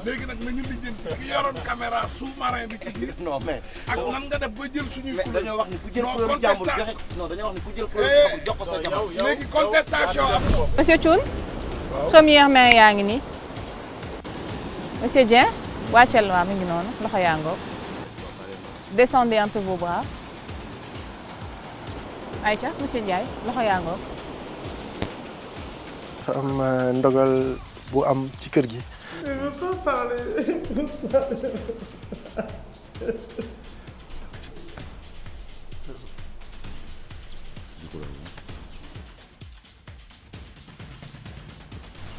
léegi nag nañu lijjanti ki yoroon caméra sous-marin bi ci biir. non mais. ak nan nga def ba jël suñuy couleur. mais dañoo wax ni ku jël couleur jàmbur joxe non dañoo wax ni ku jël couleur jàmbur jox ko sa jamono. léegi contestation am. Monsieur Thioune. première main yaa ngi nii. Monsieur Dieng wàccal waa mi ngi noonu loxo yaa ngoog. descendez un peu vos bras. Aïcha monsieur Ndiaye loxo yaa ngoog. am ndogal bu am ci kër gi. Je ne veux pas parler.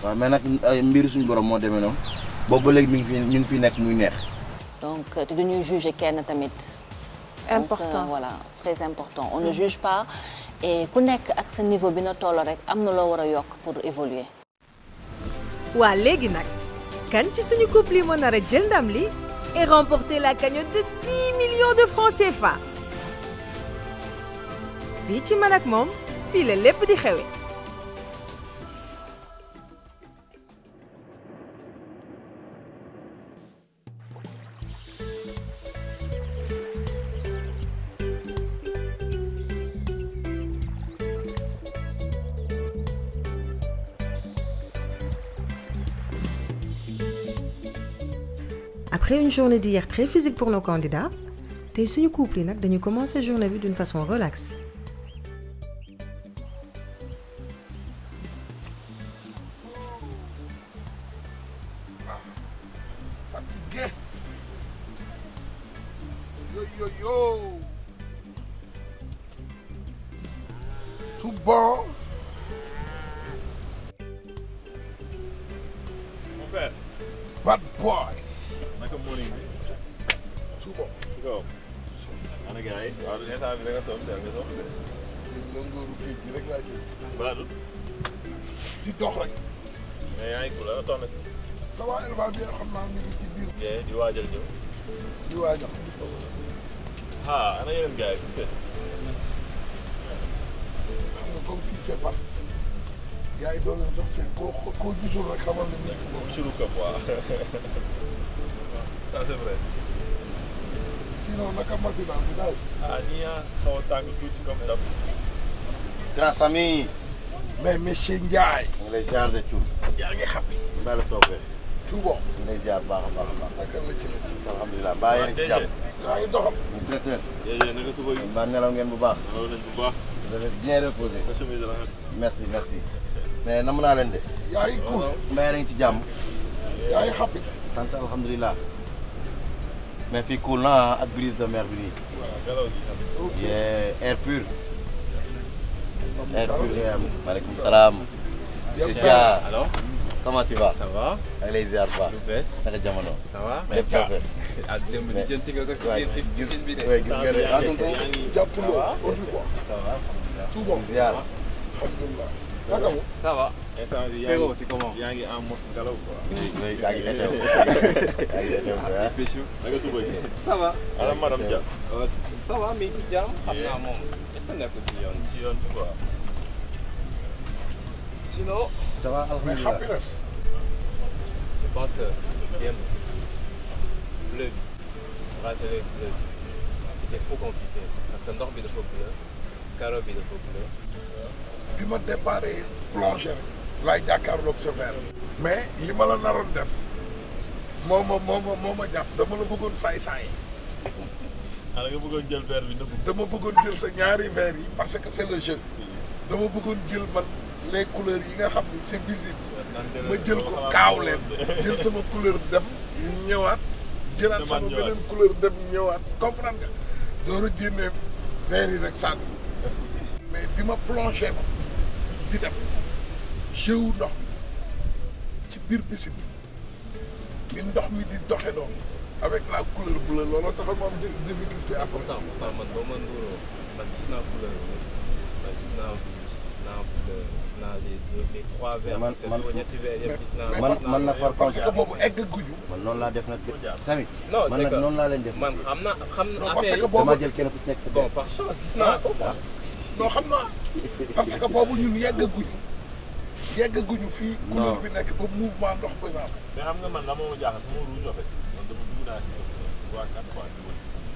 waaw mais nag mbiru suñu borom moo demee noonu boobu ba léegi ñu ngi fi nekk muy neex. donc te duñuy juger kenn tamit. important donc, voilà très important on ne juge pas et ku nekk ak sa niveau bi na toll rek am na loo war a yokk pour évoluer. waa léegi nag kan ci suñu couple yi moo nar a jël ndam li et remporter la cagnotte de 10 millions de francs CFA. fii ci Man ak Moom fii la lépp di xewe. Après une journée d'hier très physique pour nos candidats, tey suñu couple yi nag dañu commencer journée bi d'une façon relaxe. Fatigué. Yo. Tout bon. Mon père. Bad boy. naka morning bi. Tout bon. Go. ana gars yi. waaw instant bi da nga sonn teel nga sonn de. lëngooru géej gi rek laa jël. Badou. di dox rek. mais yaa ngi ko la soxna si. ça va élevage bi xam naa ñu ngi ci biir. di waajal ñëw. di waajal. ah ana yeneen gars yi fi xam nga comme fii c'est vaste. gars yi doon leen sax seen koo gisul rek xamal ne nekk boobu. ci lu këpp waaw. ça c'est vrai. sinon naka matinal bi daal. nii xaw a tàng tuuti comme dab. grand Samy. mais monsieur Ndiaye. ñu ngi lay ziar de Thioune. yaa ngi happy. mbaa la toogee. tout bon. ñu ngi lay ziar baax a baax a baax. naka la ci. alhamdulilah mbaa yéen a ngi ci jàmm. yaa ngi doxal. ñu traiteur. yéen naka suba yi. mbaa nelaw ngeen bu baax. nelaw nañ bu baax. vous avez bien reposé. sa chemise rafet. merci mais namm naa leen de. yaa ngi cool. mbaa yéen a ngi ci jàmm. yaa ngi happy. sant alhamdulilah. mais fii cool na ak brise de mer bi nii. waaw galaw gi tam. air pur. air pur ngay am. maaleykum salaam. monsieur Dia. alors. comment tu vas. ça va. maa ngi lay ziar bu baax. lu bees. naka jamono. ça va. lépp rafet. ah démb di jënti nga ko si biir piscine bi de. oui gis nga de ah tonton. jàppuloo au revoir. ça va. tout bon. ziar. alhamdulilah. naka mu. ça va. instant bi yaa ngi en mos ngelaw quoi. oui yaa ngi essayé yaa ngi essayé ah. Péchu naka suba ji. ça va. ala madame Dia. ça va mi ngi si jàmm. xam naa moom est-ce que nekkul si yoon. ci yoon bi quoi. sinon. ça va mais alhamdulilah. happiness. je pense que démb bleu bi bracelet bleu c'était trop compliqué parce que ndox bi dafa bleu carreau bi dafa bleu. bi ma déparé plongé rek laay jàkkaarloog sa verre. mais li ma la naroon def moo ma jàpp dama la bëggoon saay-saay. ah nga bëggoon jël verre bi nëbbu. dama bëggoon jël sa ñaari verre yi parce que c'est le jeu. dama bëggoon jël man les couleurs yi nga xam ni c'est visible. ma jël ko kaaw leen jël sama couleur dem ñëwaat. jëlaat sama beneen couleur dem ñëwaat comprendre nga. door a génne verre yi rek sànni. mais bi ma plongé ma di dem jeu ndox mi ci biir piscine bi ni ndox mi di doxe doon avec la couleur bleue looloo tax ma am difficulté après. pourtant man boo ma nduuroo man gis naa couleur bi man gis naa rouge gis naa bleu gis naa les trois verts. parce que ñetti verts yëpp gis naa. man nag par parce contre que boobu eggaguñu. man noonu laa def nag Samy. non man c'est nag que noonu laa leen def. man xam naa parce affaire que yi. boobu dama jël kenn ku ci nekk sa bon par chance gis naa ko. non xam naa parce que boobu ñun yeggaguñu yeggaguñu fii. couleur bi nekk ba mouvement ndox ba nga am. mais xam nga man la moo jaaxal sama rouge en fait man dama dugg naa si 3-4 fois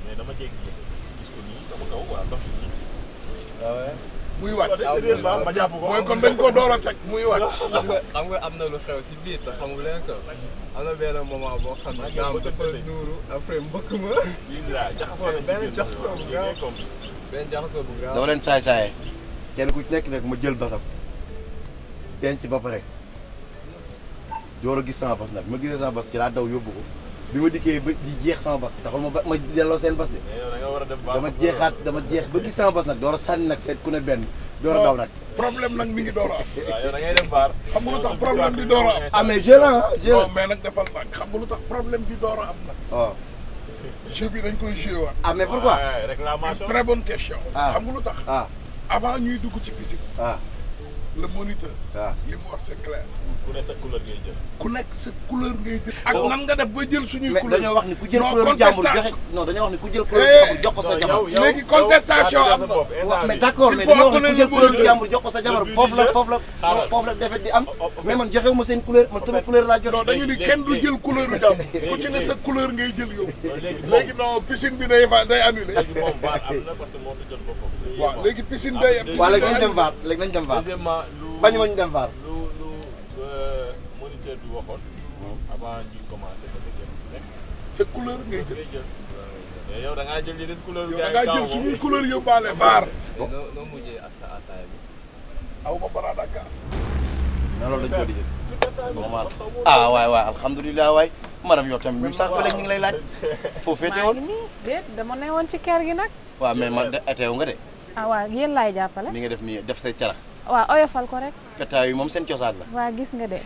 mais dama jékki-jékki gis ko nii sama kaw waa ndox bi nii. waaw waaw. muy wàcc sérieusement ma jàpp ko. mooy kon dañ ko door a teg muy wàcc. xam nga am na lu xew si biir te xamul leen ko am na benn moment boo xam ne daam dafa nuuru après mbëkk ma. benn jaxasoo bu gaaw benn jaxasoo bu gaaw. dama leen saay-saaye kenn ku ci nekk nag ma jël basam denc ba pare door a gis sama bas nag ma gisee sama bas ci laa daw yóbbu ko bi ma dikkee ba di jeex sama bas taxul ma delloo seen bas de. dama jeex ba gis sama bas nag door a sànni nag seet ku ne benn door a daw nag. problème nag mi ngi door a am. waaw yow da ngay dem baar. xam nga lu tax problème bi door a am. ah mais jeu la non mais nag defal nag xam nga lu tax problème bi door a am nag. waaw. jeu bi dañ koy joué waat. ah mais pourquoi. réclamation très bonne question. xam nga lu tax. avant ñuy dugg ci piscine. le moniteur. li mu wax c'est clair. ku ne sa couleur ngay jël. ku nekk sa couleur ngay jël. ak nan nga def ba jël suñuy couleur. dañoo wax ni ku jël couleur jàmbur joxe non dañoo wax ni ku jël couleur jàmbur jox ko sa jabar. léegi contestation am na. waaw mais d'accord mais dañoo wax ni ku jël couleur jàmbur jox ko sa jabar foofu la defet di am. mais man joxewu ma seen couleur man sama couleur laa joxe. non dañu ni kenn du jël couleur jàmbur. ku ci ne sa couleur ngay jël yóbbu. léegi non piscine bi day annulé. léegi moom baar am na parce que moo fi jël boppam. waaw léegi piscine day am. waaw léegi nañ dem vaar léegi nañ dem vaar. bañu ma ñu dem vaar. lu moniteur bi waxoon. avant ñuy commencé ba nekk. sa couleur ngay jël. mais yow da ngaa jël yeneen couleur. yow da ngaa jël suñuy couleur yóbbaale vaar. noo mujjee asta ataaya bi. aw ma barada kaas. non loolu dañ ko di jël. ah waay waay alhamdulilah waay. madame yow tamit ñu sax ba léegi ñu ngi lay laaj. foo féete woon. déet dama ne woon ci kër gi nag. waaw mais man de teew nga de. ah waaw yéen laay jàppale. ni nga def nii def say carax. waaw oyofal ko rek. petaaw yi moom seen cosaan la. waa gis nga de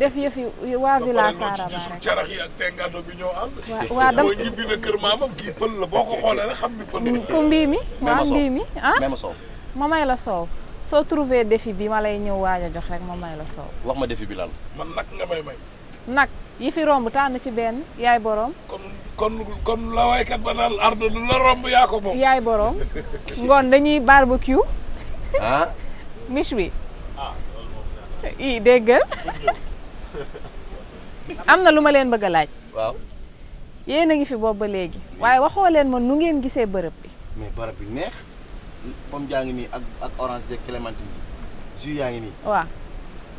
def yëfi waa village Saraba rek. carax yi ak tengado bi ñoo ànd. waaw dama mooy ñibbi na kër maamam kii pël la boo ko xoolee rek xam ni pël la. ku mbii mi waaw mbii mi ah. même soow ma may la soow soo trouvé défi bi ma lay ñëw waaj a jox rek ma may la soow. wax ma défi bi lan. man nag nga may. nag yi fi romb tànn ci benn yaay borom. kon la waykat ba naan ardo lu la romb yaa ko moom. yaay borom ngoon dañuy barbecue. ah. miche bi. i déggal am na lu ma leen bëgg a laaj. waaw. yéen a ngi fi boobu ba léegi waaye waxoo leen ma nu ngeen gisee bërëb bi. mais bërëb bi neex pomme jaa ngi nii ak orange de clémentine bi jus yaa ngi nii. waaw.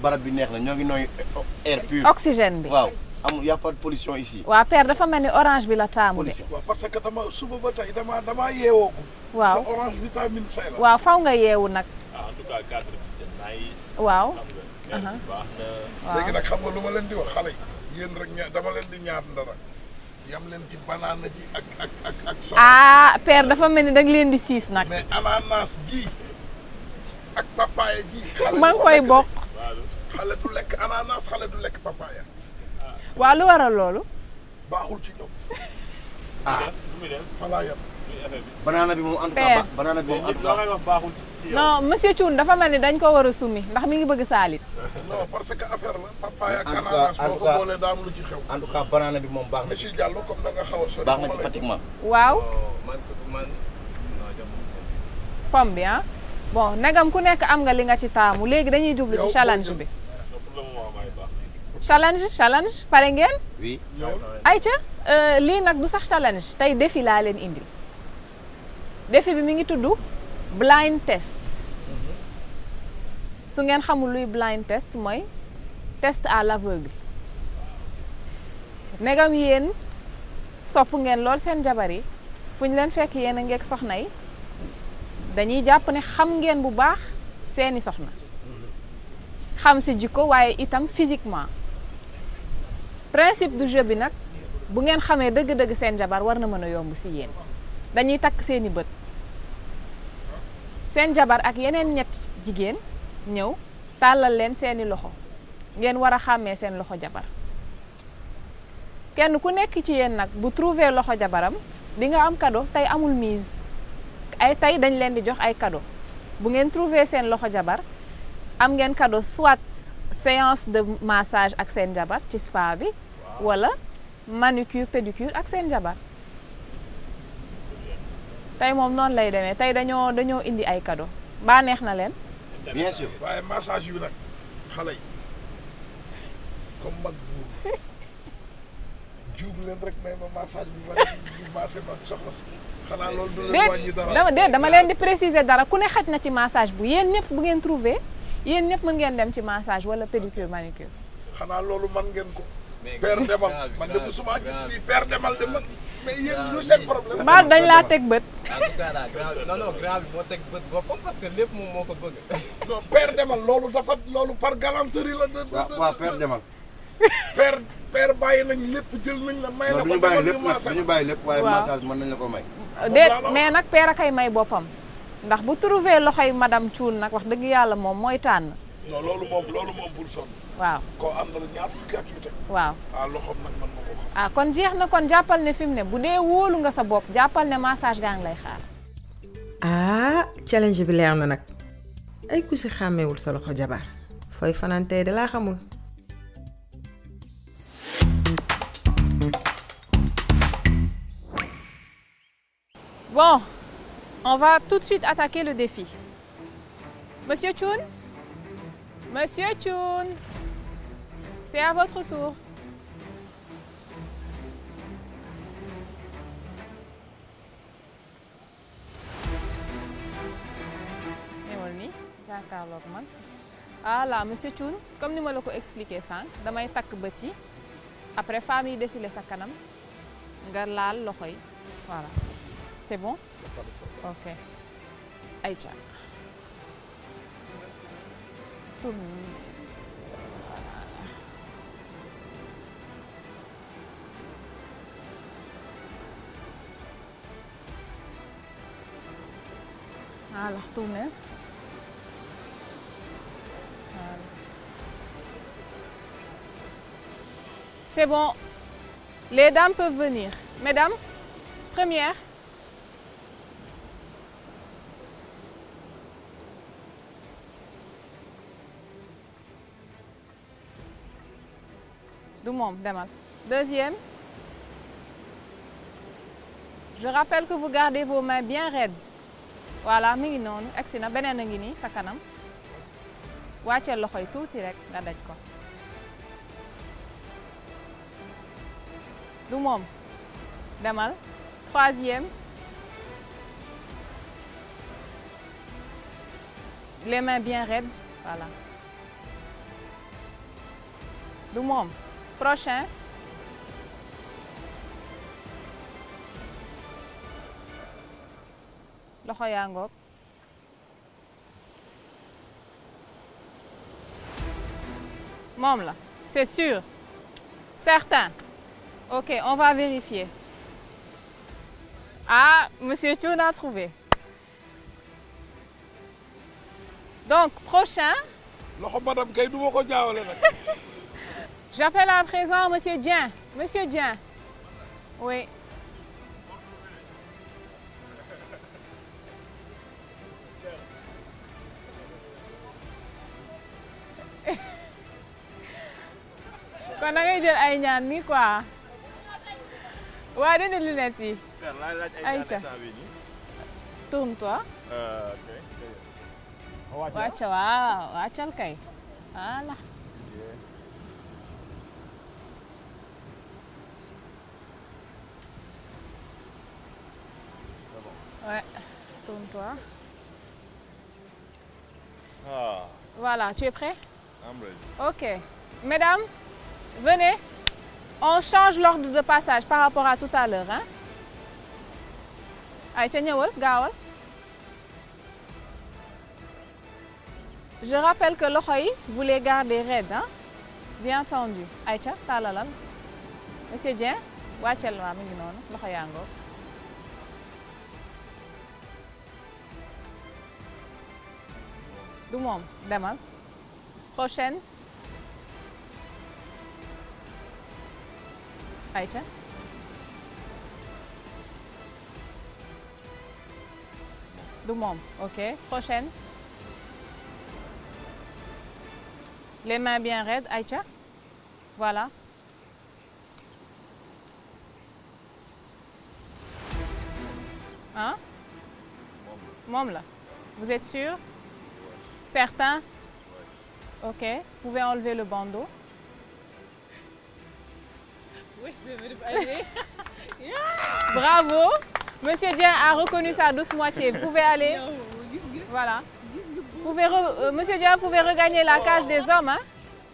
bërëb bi neex na ñoo ngi nooy air pur. oxygène bi waaw amul y a pas de pollution ici. waaw père dafa mel ni orange bi la taamu de. waaw parce que dama suba ba tey damaa yeewoogu. waaw te orange vitamine C la. waaw faw nga yeewu nag. en tout cas cadre bi c'est nice. waaw. baax na. waaw léegi nag xam nga lu ma leen di wax xale yi yéen rek dama leen di ñaar ndara yam leen ci banana ji ak soxna. ah père dafa mel ni da nga leen di siis nag. mais ananas ji ak papaya ji. maa ngi koy bokk. xale du lekk ananas xale du lekk papaya. waaw lu waral loolu. baaxul ci ñoom. falaa yam. banana bi moom en tout cas banana bi moom en tout cas. non monsieur Thioune dafa mel ni dañ ko war a summi ndax mi ngi bëgg saalit. non parce que affaire la papaya ak ananas boo ko boolee daam lu ci xew. en tout cas banana bi moom baax na. monsieur Diallo comme da nga xaw a sori. baax na ci pratiquement. waaw. man pomme bi ah bon nagam ku nekk am nga li nga ci taamu léegi dañuy jublu ci challenge bi. challenge pare ngeen. oui. ayca lii nag du sax challenge tey défi laa leen indil défi bi mi ngi tudd blind test su ngeen xamul luy blind test mooy test à l'aveugle negam yéen sopp ngeen lool seen jabar yi fu ñu leen fekk yéen a ngeeg soxna yi dañuy jàpp ne xam ngeen bu baax seeni soxna xam si jikko waaye itam physiquement principe du jeu bi nag bu ngeen xamee dëgg-dëgg seen jabar war na mën a yomb si yéen dañuy takk seeni bët seen jabar ak yeneen ñett jigéen ñëw tàllal leen seeni loxo ngeen war a xàmmee seen loxo jabar kenn ku nekk ci yéen nag bu trouver loxo jabaram di nga am cadeau tey amul mise ay tey dañ leen di jox ay cadeau bu ngeen trouver seen loxo jabar am ngeen cadeau soit séance de massage ak seen jabar ci spa bi wala manucure pédicure ak seen jabar tey moom noonu lay demee tey dañoo indi ay cadeau ba neex na leen. bien sûr waaye massage bi nag xale yi comme mag buur juum leen rek may ma massage bi wala ñu massé ma soxla si xanaa loolu du leen wàññi dara dama leen di préciser dara ku ne xaj na ci massage bu yéen ñëpp bu ngeen trouvé yéen ñëpp mën ngeen dem ci massage wala pédicure manucure. xanaa loolu man ngeen ko. père demal man de musuma gis nii père demal de man mais yéen lu seen problème. mbaa dañ laa teg bët. en tout cas daal grand bi moo teg bët boppam parce que lépp moom moo ko bëgg. non père demal loolu dafa loolu par galanterie la. waaw père demal. père bàyyi nañ lépp jël nañ la may la ko demal ñu massage duñu bàyyi lépp waaye massage mën nañ la ko may. déet mais nag père a kay may boppam ndax bu trouvé loxoy madame Thioune nag wax dëgg yàlla moom mooy tànn. non loolu moom bul sonn. waaw koo àndal ñaar fukki at yu teg. waaw loxoom nag man ma ko xam. kon jeex na kon jàppal ne fi mu ne bu dee wóolu nga sa bopp jàppal ne massage gaa ngi lay xaar. challenge bi leer na nag ay ku si xàmmeewul sa loxo jabar fooy fanaan tey da laa xamul. Bon, on va tout de suite attaquer le défi. Monsieur Thioune? Monsieur Thioune, c'est à votre tour. ñëwal nii jàkkaarloog man. Voilà monsieur Thioune comme ni ma la ko expliqué sànq damay takk bët yi après femme yi défilé sa kanam nga laal loxo yi voilà. C'est bon? Ok. Aïcha. Tourne. Voilà, tournez. Voilà. C'est bon. Les dames peuvent venir. Mesdames, première. Du moom demal. Deuxième. Je rappelle que vous gardez vos mains bien raides. Voilà mi ngi noonu agsi na beneen a ngi nii sa kanam wàcceel loxo yi tuuti rek nga daj ko. Du moom demal. Troisième. Les mains bien raides voilà. Du moom. Prochain. Loxo yaa ngoog. Moom la, c'est sûr. Certain. Ok, on va vérifier. Ah, monsieur Thioune a trouvé. Donc, prochain. loxo madame kay du ma ko jaawale nag. J'appelle à présent monsieur Dieng. Monsieur Dieng. Oui. kon da ngay jël ay ñaan ni quoi. waa dindi lunettes yi. Aïcha. Tourne-toi. wàcca waaw wàccal kay. Voilà. Ouais, tourne-toi. Voilà, tu es prêt? I'm ready. Ok. Mesdames, venez. On change l'ordre de passage par rapport à tout à l'heure, hein? Aïcha ñëwal gaawal. Je rappelle que loxo yi vous les gardez raides, hein? Bien tendu. Aïcha tàllalal. Monsieur Dieng wàccel waa mi ngi noonu loxo yaa ngoog. Du moom demal. Prochaine. Aïcha. Du moom, ok. Prochaine. Les mains bien raides, Aïcha. Voilà. Hein? Moom la. Vous êtes sûr? Certain? Ok, vous pouvez enlever le bandeau. Bravo. Monsieur Dia a reconnu sa douce moitié. Vous pouvez aller. Voilà. Monsieur Dia, vous pouvez regagner la case des hommes. Hein?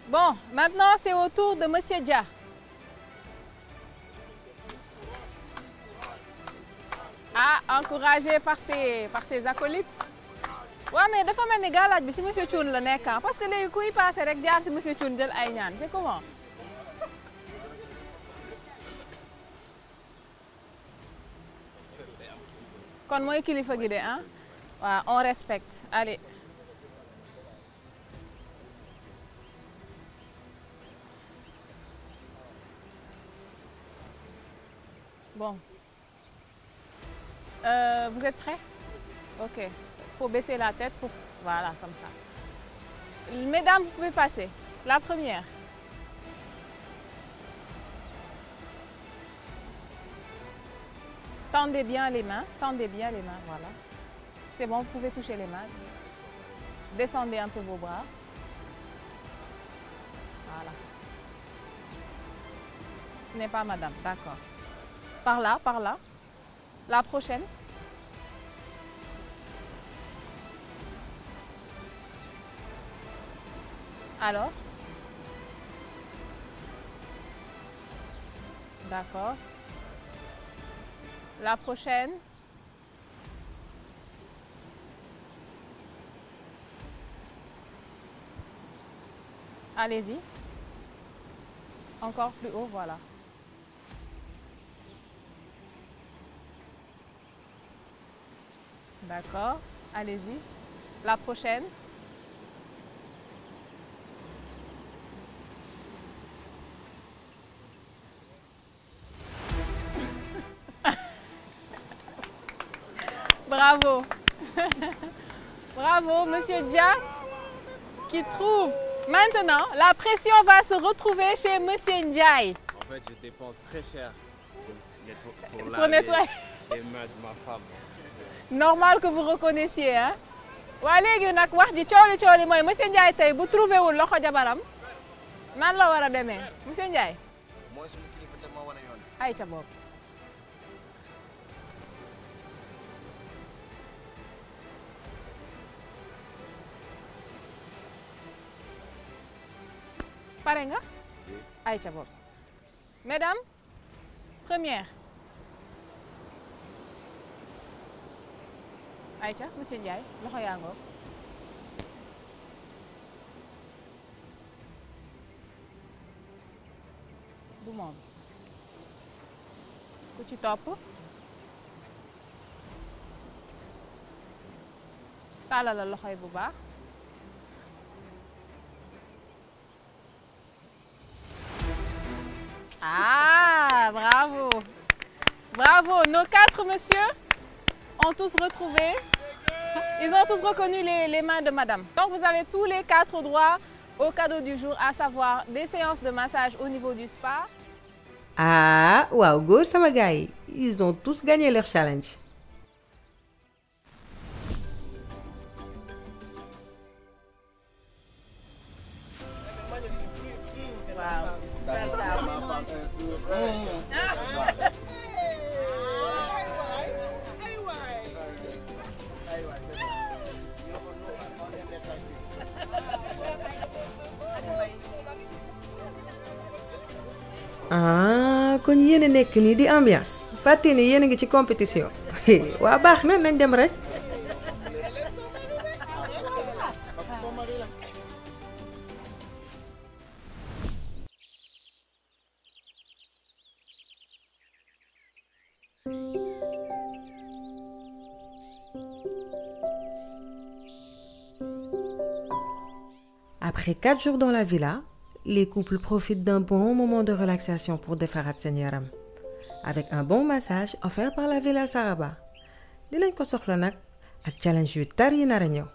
Bon, maintenant c'est au tour de Monsieur Dia. Ah, encouragé par ses acolytes. Ouais, mais dafa mel ni galaaj bi si monsieur Thioune la nekk parce que léegi kuy passé rek jaar si monsieur Thioune jël ay ñaan c'est comment? kon mooy kilifa gi de ah waaw on respecte allez. Bon. Vous êtes prêts? Ok. Il faut baisser la tête pour... Voilà, comme ça. Mesdames, vous pouvez passer. La première. Tendez bien les mains. Tendez bien les mains, voilà. C'est bon, vous pouvez toucher les mains. Descendez un peu vos bras. Voilà. Ce n'est pas madame, d'accord. Par là, par là. La prochaine. Alors? D'accord. La prochaine. Allez-y. Encore plus haut, voilà. D'accord. Allez-y. La prochaine. Bravo. Bravo, Monsieur Dia, qui trouve. Maintenant, la pression va se retrouver chez Monsieur Ndiaye. En fait, je dépense très cher pour Pour nettoyer les mains de ma femme. Normal que vous reconnaissiez, hein? Waa léegi nag wax ji cooli mooy Monsieur Ndiaye tey bu trouvé wul loxo jabaram nan la war a demee Monsieur Ndiaye. mooy suñu kilifa te moo wane yoon. ay ca bopp. pare nga ay ca bopp. Mesdames, première. Aïcha, Monsieur Ndiaye, loxo yaa ngoog. du moom. ku ci topp. tàllal loxo yi bu baax. Ah, bravo. Bravo, nos 4 messieurs ont tous retrouvé. Ils ont tous reconnu les mains de madame. Donc vous avez tous les 4 droits au cadeau du jour, à savoir des séances de massage au niveau du spa. Ah, waaw góor sama gars yi, ils ont tous gagné leur challenge. Ah, kon yéen a nekk nii di ambiance fàtte ni yéen a ngi ci compétition waa baax na nañ dem rek. Après 4 jours dans la villa, les couples profitent d'un bon moment de relaxation pour defaraat seen yaram avec un bon massage offert par la Villa Saraba. Dinañ ko soxla nag ak challenge yu tar yi nar a ñëw.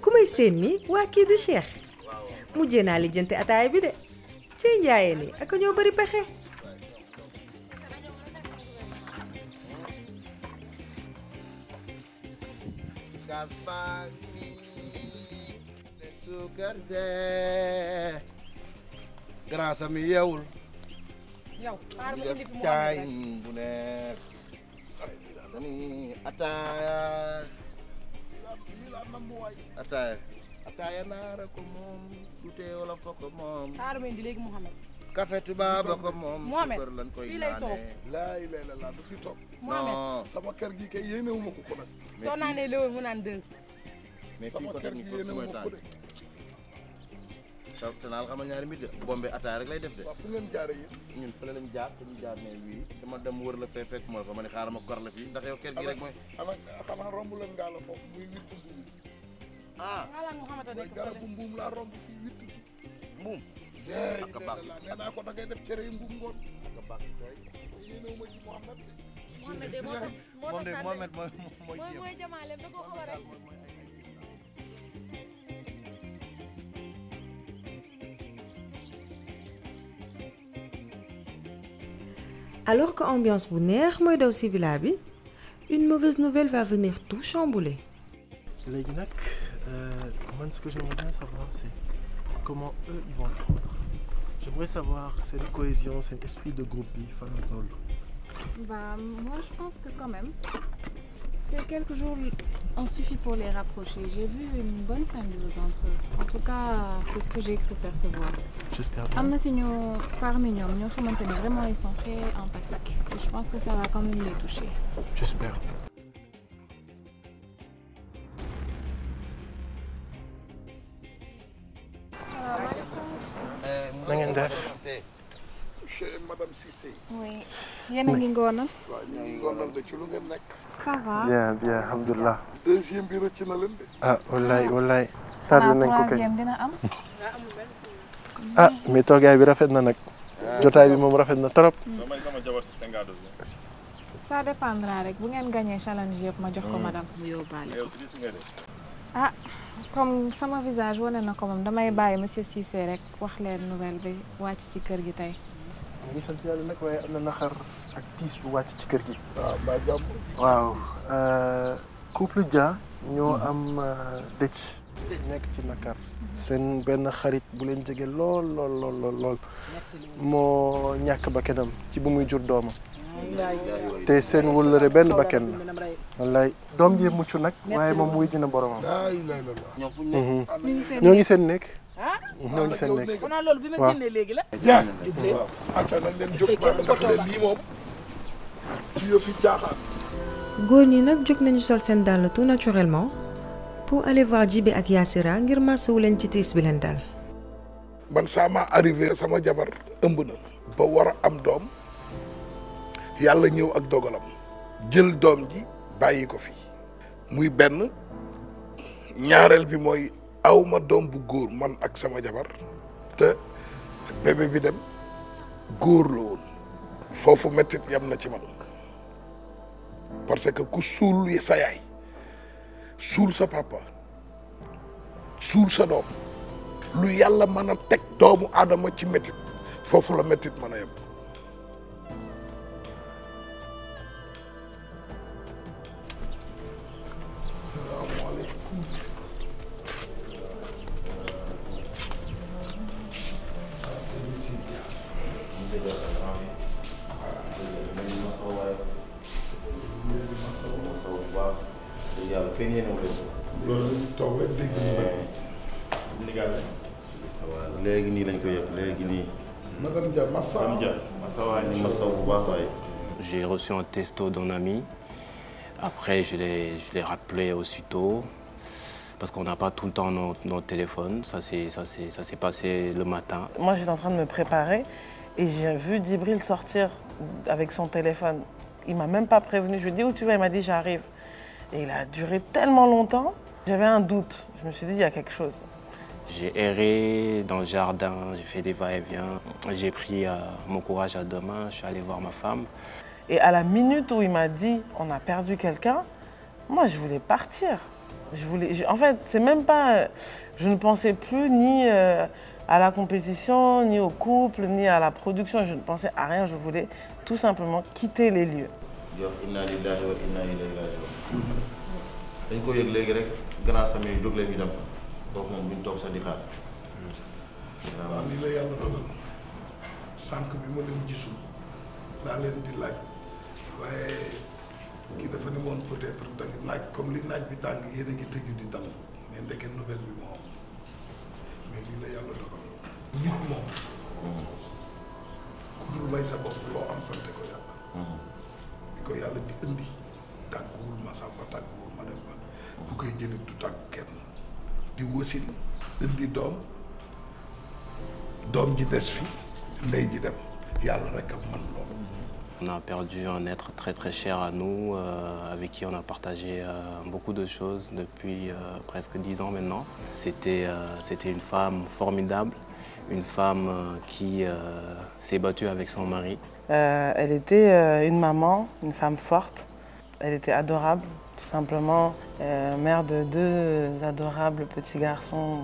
ku may seen nii waa kii du Cheikh mujjee naa lijjanti ataay bi de ci njaayee ni ak ñoo bari pexe. gas baa ngi nii suukar see grand sami yeewul yow ñu def caay bu neex ni ataaya ataaya naara ko moom du tee wala fokk moom xaaral ma indi léegi Mouhamed café tubaab ko moom Mouhamed suukar lan koy fii lay toog naanee laa ilaaha illallaah du fi toog. Mouhamed sama kër gi kay yéenewuma ko nag. soo naanee léwal mu naan deux mais sama fii ko kër teg gi ni foofu mooy yéenewuma ko de. te naal xamal ñaari mbir de bombe ataaya rek lay def de waaw fu ngeen jaaree yéen. ñun fële lañ jaar te ñu jaar ne wii dama dem wër la fee fekk ma fa ma ne xaaral ma kor la fii ndax yow kër gi rek mooy xanaa romb leen ngaa la foofu muy witt mbuum. xaaral Mouhamed a mooy nekk garabu mbuum laa romb fii witt ci. mbuum ak baax nee naa ko da ngay def cere yi mbuum ngoon. ak baax yéenewuma ci Mouhamed de. Mouhamed de moo tax moom de Mohamed mooy mooy jamaale da ko xaw a rek Alors que ambiance bu neex mooy daw ci villa bi une mauvaise nouvelle va venir tout chambouler. léegi nag man ce que j'aimerais bien savoir c'est comment eux ils vont le prendre. J'aimerais savoir seen cohésion seen esprit de groupe bi fan la toll. Bah, moi je pense que quand même, ces quelques jours ont suffi pour les rapprocher. J'ai vu une bonne symbiose entre eux. En tout cas, c'est ce que j'ai cru percevoir. J'espère bien. Am na si parmi ñoom ñoo xamante ne vraiment ils sont très empathiques. Et je pense que ça va quand même les toucher. J'espère. na ngeen def. chez madame Cissé. Oui. Yéen a ngi ngoonal. waaw ñu ngi ngoonal de ci lu ngeen nekk. Ça va. bien bien alhamdulilah. deuxième bi rëcc na leen de. ah wallaay wallaay. tardé nañ ko kay troisième dina am. ah mais toogaay bi rafet na nag. jotaay bi moom rafet na trop. Ça dépendra rek bu ngeen gagné challenge yëpp ma jox ko madame mu yóbbaale ko. Ah comme sama visage wane na ko moom damay bàyyi monsieur Cissé rek wax leen nouvelle bi wàcc ci kër gi tey. ngi sant yàlla nag waaye am na naxar ak tiis bu wàcc ci kër gi. waaw mbaa jàmm. waaw couple Dia ñoo am dëj. nekk ci nakar. seen benn xarit bu leen jege lool moo ñàkk bakkanam ci bu muy jur doomam. te seen wëllëre benn bakkan la. wallaay doom ji mucc nag waaye moom wuy dina boromam. ñoo ngi seen nekk. ñoo ngi seen nekk. kon loolu bi ma génnee léegi la. Dia jug leen. acca nañ leen jóg ba ndax lii moom ci yëfi jaaxaan. góor ñi nag jóg nañu sol seen dàll tout naturellement pour aller voir Djibi ak Yassira ngir masawu leen ci tiis bi leen dal. man saa ma arrivé sama jabar ëmb na ba war a am doom yàlla ñëw ak dogalam jël doom ji bàyyi ko fi muy benn ñaareel bi mooy awma doom bu góor man ak sama jabar te bébé bi dem góor la woon foofu mettit yam na ci man parce que ku suul sa yaay suul sa papa suul sa doom lu yàlla mën a teg doomu aadama ci mettit foofu la mettit mën a yem. léegi nii lañ ko yëg léegi nii. Madame Dia Massa bu baax waay. J'ai reçu un texto d'un ami. Après, je l'ai rappelé aussitôt. Parce qu'on n'a pas tout le temps nos téléphones. Ça s'est passé le matin. Moi, j'étais en train de me préparer et j'ai vu Djibril sortir avec son téléphone. Il ne m'a même pas prévenu. Je lui ai dit où tu vas, il m'a dit j'arrive. Et il a duré tellement longtemps. J'avais un doute. Je me suis dit il y a quelque chose. J'ai erré dans le jardin, j'ai fait des va-et-vient. J'ai pris mon courage à deux mains, je suis allé voir ma femme. Et à la minute où il m'a dit on a perdu quelqu'un, Moi, je voulais partir. En fait, c'est même pas... Je ne pensais plus ni à la compétition, ni au couple, ni à la production. Je ne pensais à rien. Je voulais tout simplement quitter les lieux. Inna lillahi wa inna ilayhi raji'un. dañ ko yëg léegi rek gannaaw samay jóg leen ñu dem fa kooku moom buñ toog sax di xaar. waaw lii la yàlla dogal sànq bi ma leen gisul laa leen di laaj waaye kii dafa ni woon peut-être da naaj comme li naaj bi tàng yéen a ngi tëju di dal mais ndeke nouvelle bi moo am mais lii la yàlla dogal nit moom ku dul may sa bopp loo am sante ko yàlla bi ko yàlla di indi tàgguwul ma sàmba tàgguwul ma dem ba bu koy jëlit du tàggu kenn di wasin indi doom ji des fi ndey ji dem yàlla rek a man loolu. On a perdu un être très très cher à nous, avec qui on a partagé beaucoup de choses depuis presque 10 ans maintenant. C'était une femme formidable, une femme qui s'est battue avec son mari. Elle était une maman, une femme forte. Elle était adorable, tout simplement. Mère de 2 adorables petits garçons,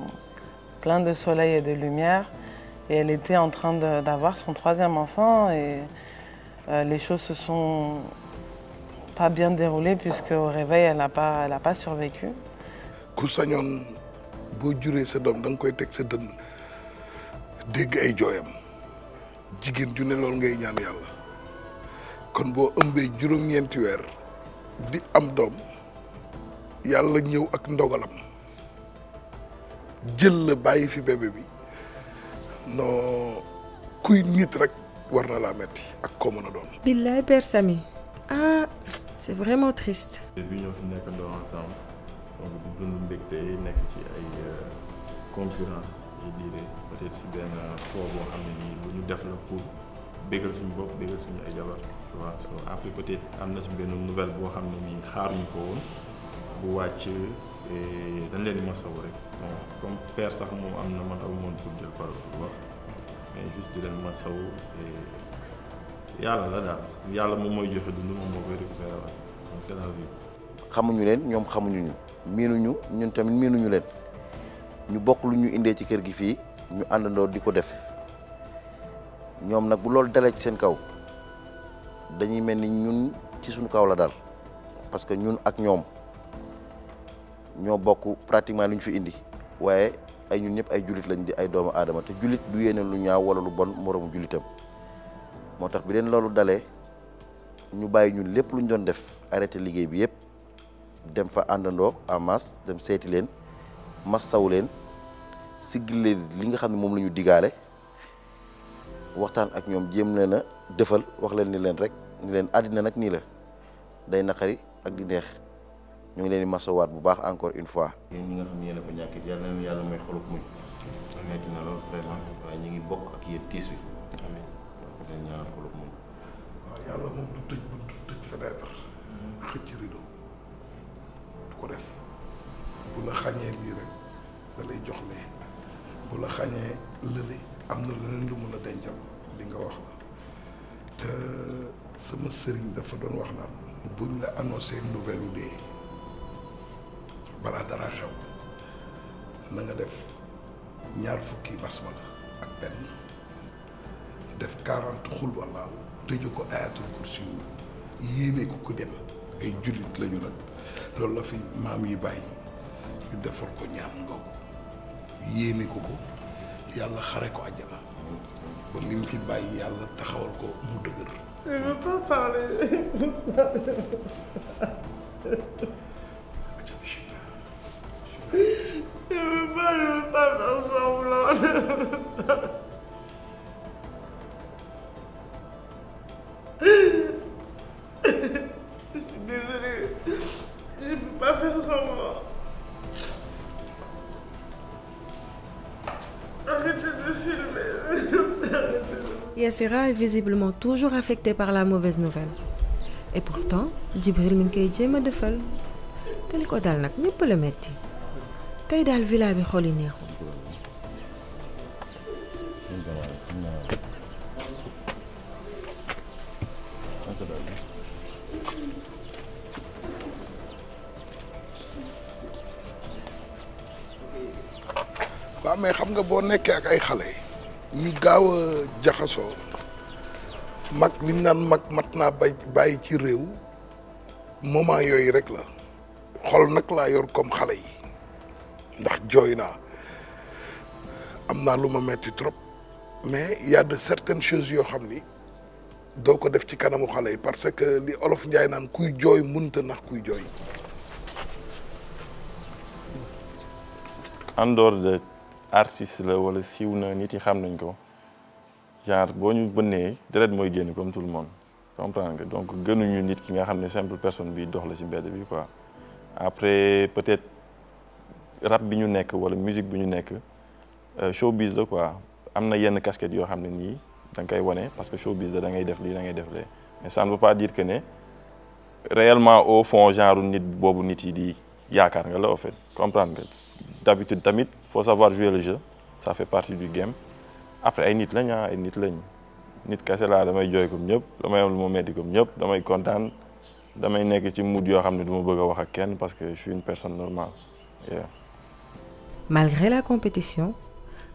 pleins de soleil et de lumière. Et elle était en train d'avoir son 3e enfant et les choses se sont pas bien déroulées puisque au réveil, elle n'a pas survécu. ku sañoon boo juree sa doom da nga koy teg sa dënn dégg ay jooyam jigéen ju ne loolu ngay ñaan yàlla kon boo ëmbee juróom-ñeenti weer di am doom yàlla ñëw ak ndogalam jël la bàyyi fi bébé bi non kuy nit rek war na laa metti ak koo mën a doon. Billaay Père Samy, ah c'est vraiment triste. bi ñoo fi nekkandoo ensemble donc di dund mbégte nekk ci ay concurrence yi diire peut-être si benn foo boo xam ne nii lu ñu def la pour bégal suñu bopp bégal suñu ay jabar tu vois après peut-être am na si benn nouvelle boo xam ne nii xaaruñu ko woon bu wàcc dañ leen di masawu rek bon comme père sax moom am na man aw moon pour jël parole bu baax mais juste di leen masawu yàlla la daal yàlla moom mooy joxe dund moom moo koy récupérer la donc c'est la vie. xamuñu leen ñoom xamuñu ñu miinuñu ñun tamit miinuñu leen ñu bokk lu ñu indee ci kër gi fii ñu àndandoo di ko def ñoom nag bu loolu dalee ci seen kaw dañuy mel ni ñun ci suñu kaw la daal parce que ñun ak ñoom ñoo bokk pratiquement lu ñu fi indi waaye ay ñun ñëpp ay jullit lañ di ay doomu aadama te jullit du yéene lu ñaaw wala lu bon moroomu jullitam moo tax bi leen loolu dalee ñu bàyyi ñun lépp lu ñu doon def arrêté liggéey bi yëpp dem fa àndandoo en masse dem seeti leen massawu leen siggil leen li nga xam ne moom la ñu digaale waxtaan ak ñoom jéem leen a defal wax leen ni leen rek ni leen àddina nag nii la day naqari ak di neex ñu ngi leen di masawaat bu baax encore une fois. yéen ñi nga xam ne yéen a ko ñàkkit yàlla na yàlla may xolub muñ. metti na lool vraiment waaye ñu ngi bokk ak yéen tiis wi. amiin waaw dañ ñaanal xolub muñ. waaw yàlla moom du tëj bunt du tëj fenêtre xëcc rido du ko def bu la xañee lii rek da lay jox lee bu la xañee lële am na leneen lu mën a dencal li nga wax la te sama sëriñ dafa doon wax naan buñ la annoncé nouvelle u dee balaa dara xew na nga def 20 basmala ak benn def 40 xul walla tëju ko ayatul kursi yu yéene ko ku dem ay jullit lañu nag loolu la fi maam yi bàyyi ñu defal ko ñaan ngoogu yéene ko yàlla xare ko àjjana ba li mu fi bàyyi yàlla taxawal ko mu dëgër. Je ne veux pas parler. Je veux pas faire semblant. Je suis désolée. Je ne peux pas faire semblant. Arrêtez de filmer. Yassira est visiblement toujours affectée par la mauvaise nouvelle. Et pourtant, Djibril mi ngi koy jéem a defal te li ko dal nag ñëpp la metti tey daal villa bi xol yi neexul. waaw mais xam nga boo nekkee ak ay xale ñu gaaw a jaxasoo mag li ñu naan mag mat naa bàyyi ci réew moment yooyu rek la xol nag laa yor comme xale yi ndax jooy naa am naa lu ma metti trop mais il y a de certaines choses yoo xam ni doo ko def ci kanamu xale yi parce que li olof Njaay naan kuy jooy mënta nax kuy jooy. en dehors de artiste la wala siiw na nit yi xam nañ ko genre boo ñu bënnee deret mooy génn comme tout le monde comprendre nga donc gënuñu nit ki nga xam ne simple personne bi dox la ci mbedd bi quoi. après peut-être rap bi ñu nekk wala musique bi ñu nekk showbiz la quoi am na yenn casquette yoo xam ne nii da nga koy wane parce que showbiz la da ngay def lii da ngay def lee mais ça ne veut pas dire que ne réellement au fond genre nit boobu nit yi di yaakaar nga la au fait comprendre nga. D'habitude tamit faut savoir jouer le jeu ça fait partie du game après ay nit lañ ay nit lañ nit kese laa damay jooy comme ñëpp damay am lu ma metti comme ñëpp damay kontaan damay nekk ci mood yoo xam ne du ma bëgg a wax ak kenn parce que je suis une personne normale. Yeah. Malgré la compétition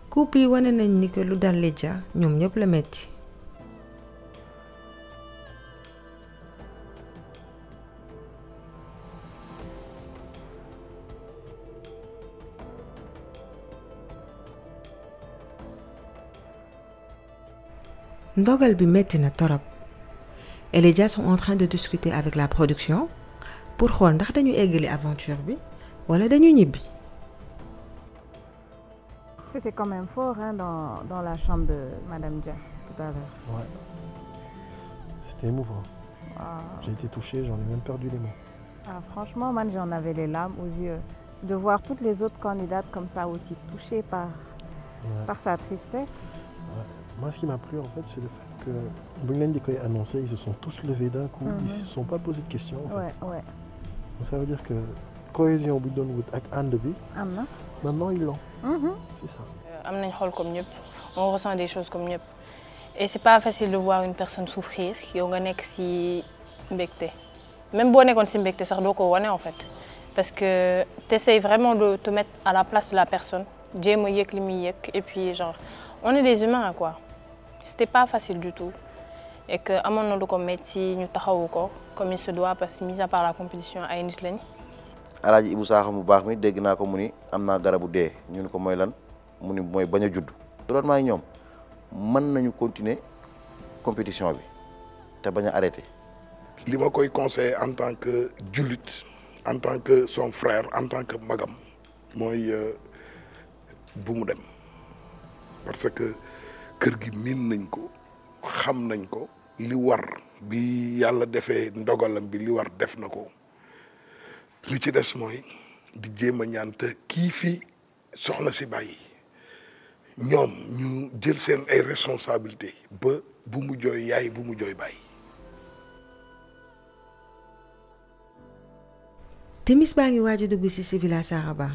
couple yi wane nañ ni que lu dal Lydia ñoom ñëpp la metti. Ndogal bi metti na torop et les Lydia sont en train de discuter avec la production pour xool ndax dañu eggali aventure bi wala dañu ñibbi. C'était quand même fort hein, dans la chambre de Madame Dia tout à l'heure. Ouais. C'était émouvant. Wow. J'ai été touché, j'en ai même perdu les mots. Ah, franchement, man, j'en avais les larmes aux yeux. De voir toutes les autres candidates comme ça aussi touchées par sa tristesse. Ouais. Moi, ce qui m'a plu, en fait, c'est le fait que Boulen Dikoy annoncé, ils se sont tous levés d'un coup, ils ne se sont pas posé de questions, en fait. Ouais. Donc, ça veut dire que cohésion bu doon wut ak ànd bi. am na. Maintenant, ils l'ont. C'est ça. am nañ xol comme ñëpp, on ressent des choses comme ñëpp. Et c'est pas facile de voir une personne souffrir yow nga nekk ci mbégte. Même boo nekkoon ci mbégte sax doo ko wane en fait. Parce que tu essaies vraiment de te mettre à la place de la personne, jéem a yëg li muy yëg et puis genre on est des humains quoi. C'était pas facile du tout. Et que amoon na lu ko metti ñu taxawu ko comme il se doit parce que mis à part la compétition ay nit lañ. Alaaji Ibou Sakho mu baax mi dégg naa ko mu ni am naa garabu dee ñu ne ko mooy lan mu ni mooy bañ a judd. doon maa ñoom mën nañu continuer compétition bi te bañ a arrêter. li ma koy conseiller en tant que jullit en tant que son frère en tant que magam mooy bu mu dem parce que kër gi miin nañ ko xam nañ ko li war bi yàlla defee ndogalam bi li war def na ko li ci des mooy di jéem a ñaan te kii fii soxna si bàyyi ñoom ñu jël seen ay responsabilité ba bu mu jooy yaay bu mu jooy bàyyi. timis baa ngi waaj a dugg ci Villa Saraba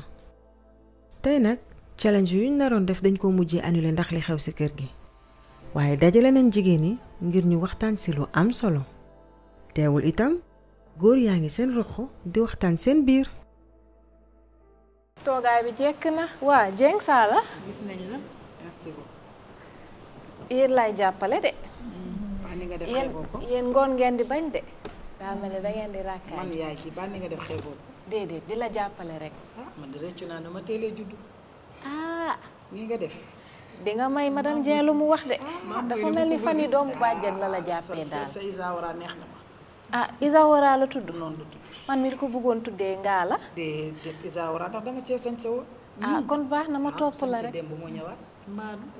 tey nag challenge yu ñu naroon def dañ ko mujjee annulé ndax li xew ci kër gi waaye dajale nañ jigéen ñi ngir ñu waxtaan ci lu am solo teewul itam góor yaa ngi seen roxo di waxtaan seen biir. toogaay bi jekk na waa Dieng Sala. gis nañ la merci beaucoup. yéen laay jàppale de. waa ni nga def xeeboo ko yéen ngoon ngeen di bañ de. daa mel ni da ngeen di rakkaay. man yaay ji ba ni nga def xeeboo ko. déedéet di la jàppale rek. man de rëccu naa dama teelee juddu. ni nga def. di nga may madame Dieng lu mu wax de. dafa mel ni fan yi doomu bàjjen la jàppee daal. sa Isawara neex na ma. Isawara la tudd. noonu la tudd. man mi di ko bëggoon tuddee ngaa la. déedéet Isawara ndax dama cee sañse woon. kon baax na ma topp la rek. démb moo ñëwaat.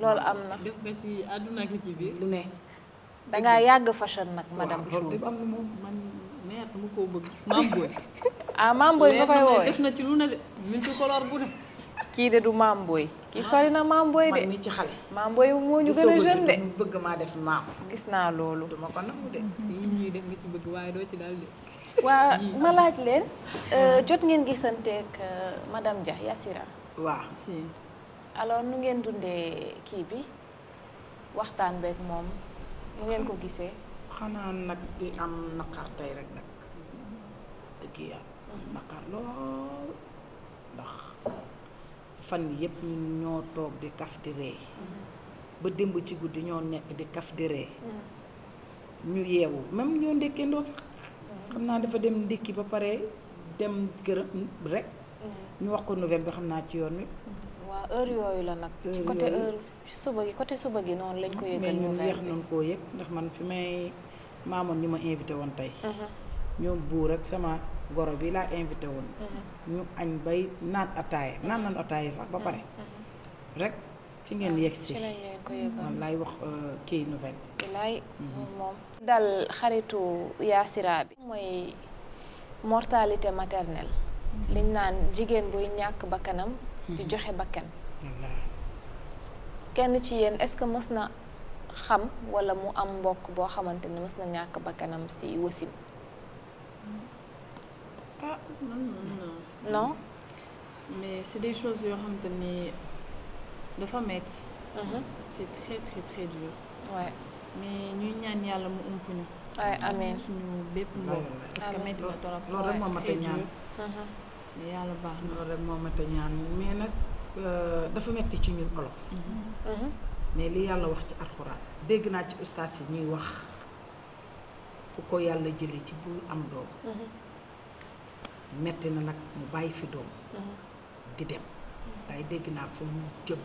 loolu am na. def nga ci àdduna ki ci biir lu ne. dangaa yàgg fashion nag madame Thioub. loolu am na moom man neex mu ko bëgg. Maam Boy. Maam Boy nga koy wooye def na ci lu ne de multicolore bu ne. kii de du Maam Boy. kii sori na Maam Boy de. man mi ci xale. Maam Boy moo ñu gën a jeune de. bëgg maa def maam. gis naa loolu. duma ko nangu de. yi ñuy def nga ci bëgg waaye doo ci daal de. waa ma laaj leen jot ngeen gisanteeg madame Dia Yassira. waaw si. alors nu ngeen dundee kii bi waxtaan beeg moom nu ngeen ko gisee. xanaa nag di am naqar tey rek nag dëgg yàlla naqar lool ndax fan yëpp ñun ñoo toog di kaf di ree ba démb ci guddi ñoo nekk di kaf di ree ñu yeewu même ñoo ndékkendoo sax xam naa dafa dem ndékki ba pare dem këram rek ñu wax ko nouvelle bi xam naa ci yoon wi waaw heure yooyu la nag ci côté heure suba gi côté suba gi noonu lañ ko yëgal mais ñun nouvelle yeex nañ koo yëg ndax man fi may maamoon ñu ma invité woon tey ñoom buur ak sama goro bi laa invité woon ñu añ bay naan ataaya naan ataaya sax ba pare rek ci ngeen yegg si man laay wax kii nouvelle bilaay moom dal xaritu Yaasira bi mooy mortalité maternelle liñ naan jigéen buy ñàkk bakkanam di joxe bakkan kenn ci yéen est-ce que mës na xam walla mu am mbokk boo xamante ne mës na ñàkk bakkanam ci wasin ah non mais c'est des choses yoo xamante ni dafa metti c'est très très très dur ouais mais ñuy ñaan yàlla mu umpuñu ay amiin suñu bépp mbokk parce que metti na torop loolu rek moo mat a ñaan mais yàlla baax na loolu rek moo mat a ñaan mais nag dafa metti ci ñun olof mais li yàlla wax ci alxuraan dégg naa ci ustaas yi ñuy wax ku ko yàlla jëlee ci bu am doom metti na nag mu bàyyi fi doom di dem waaye dégg naa fa mu jëm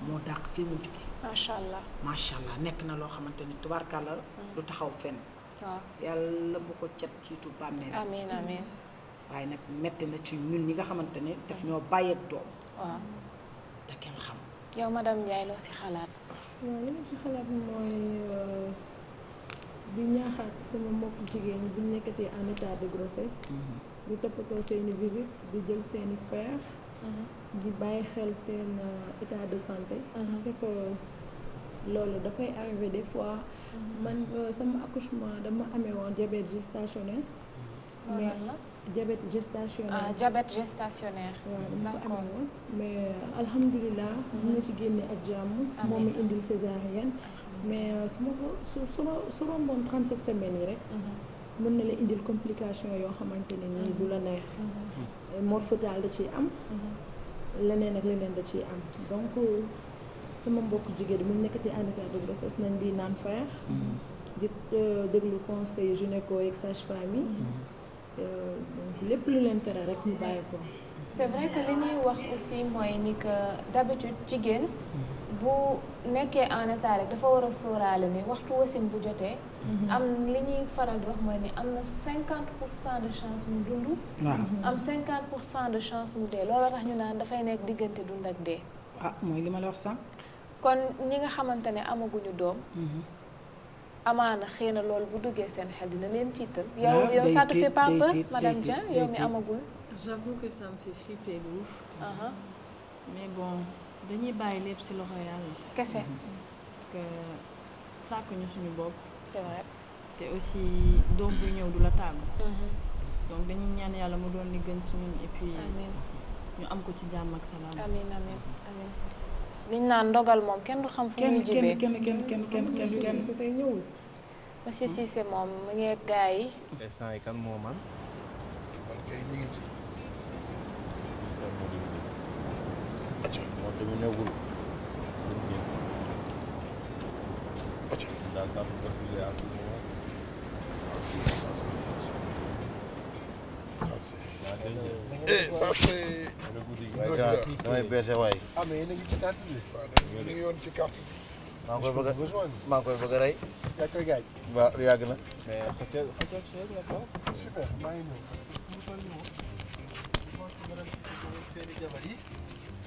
moo dàq fii mu jóge macha allah macha allah nekk na loo xamante ni tubaarkàlla du taxaw fenn waaw yàlla bu ko cat ciitu bàmmeel amiin amiin waaye nag metti na ci ñun ñi nga xamante ne daf ñoo bàyyi ak doom waaw te kenn xam yow madame Ndiaye loo ci xalaat waaw li ma ci xalaat mooy di ñaaxaat sama mbokk jigéen ñi bu ñu nekkatee en état de grossesse di toppatoo seeni visite di jël seeni fer di bàyyi xel seen état de santé parce que loolu dafay arrivé des fois man sama accouchement dama amee woon diabète gestationnel mais diabète gestationnel diabète gestationnaire waaw dama ko amee woon mais alhamdulilah mun na ci génne ak jàmm moom mi indil césarienne mais su ma ko su romboon 37 semaines yi rek mën na la indil complication yoo xamante ne nii du la neex mort fœtale da ciy am leneen ak leneen da ciy am donc sama mbokk jigéen mu nekkati en état de grossesse nañ di naan fer di déglu conseil gynéco ak sage-femme yi lépp lu leen tere rek ñu bàyyi ko. c'est vrai que li ñuy wax aussi mooy ni que d'habitude jigéen bu nekkee en état rek dafa war a sóoraale ni waxtu wasin bu jotee am li ñuy faral di wax mooy ni am na 50% de chance mu dund am 50% de chance mu dee loolu tax ñu naan dafay nekk diggante dund ak dee mooy li ma la wax sànq kon ñi nga xamante ne amaguñu doom amaana xëy na loolu bu duggee seen xel dina leen tiital yow ça te fait pas peur madame Dia yow mi amagul j'avoue que ça me fait flipper de ouf mais bon dañuy bàyyi lépp ci loxo yàlla kese parce que sàkkuñu suñu bopp c'est vrai te aussi doom bu ñëw du la tàggu donc dañuy ñaan yàlla mu doon li gën suñu et puis ñu am ko ci jàmm ak salaam amiin amiin amiin liñ naan ndogal moom kenn du xam fu muy jibee kenn tey ñëwul monsieur Cissé moom mu ngi ak gars yi instant yi kan moo man kay ñu ngi ci acca moom dañu newul acca daal ça peut basculer à tout moment ça c'est damay beese waay ah mais yéen a ngi ci carte bi ñu ngi yoon ci carte bi maa ngi koy bëgg a rey yaa koy gaaj waaw yàgg na mais peut-être chaise la quoi super maa ngi ñëw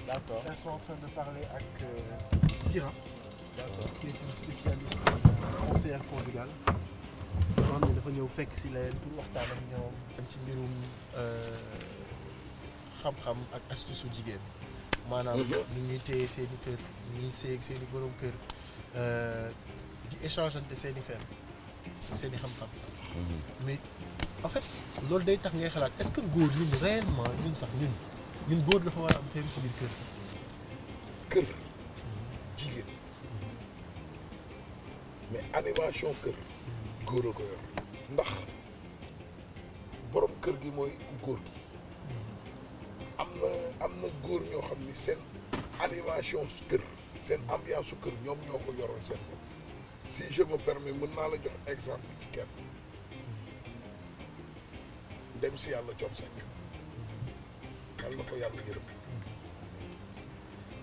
d'accord Elles sont en train de parler avec Kira, qui est une spécialiste conseillère conjugale. On est dafa ñëw fekk si leen pour waxtaan ak ñoom ci mbirum xam-xam ak astuce su jigéen maanaam ni ñuy téye seen i kër ni ñuy séy ak seen i borom kër di échangeante seen i fem seen i xam-xam mais en fait loolu day tax ngay xalaat est-ce que góor ñun réellement ñun sax ñun góor dafa war a am fem ci biir kër jigéen mais animation kër góor a ko yor ndax borom kër gi mooy ku góor gi am na am na góor ñoo xam ni seen animation su kër seen ambiance su kër ñoom ñoo ko yoroon seen bopp. si je me permets mën naa la jox exemple ci kenn dem si yàlla Thione Seck kal na ko yàlla yërëm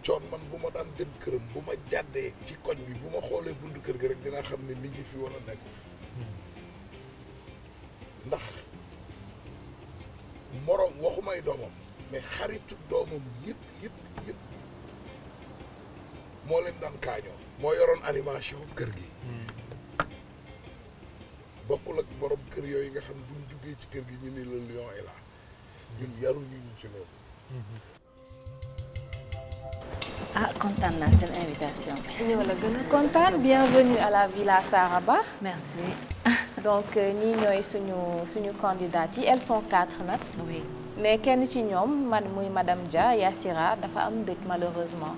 Thione man bu ma daan dem këram bu ma jàddee ci koñ bi bu ma xoolee buntu kër gi rek dinaa xam ne mi ngi fi wala nekk fi ndax moroom waxumay doomam mais xaritu doomam yëpp moo leen daan kaañoo moo yoroon animation kër gi bokkul ak borom kër yooyu nga xam buñ duggee ci kër gi ñu ni le lion est là ñun yaruñu ñu ci loolu. ah kontaan naa seen invitation bi. ñoo la gën a kontaan bienvenue à la Villa Saraba. merci. donc ñii ñooy suñu candidates yi elles sont 4 nag. oui mais kenn ci ñoom muy madame Dia Yassira dafa am dëj malheureusement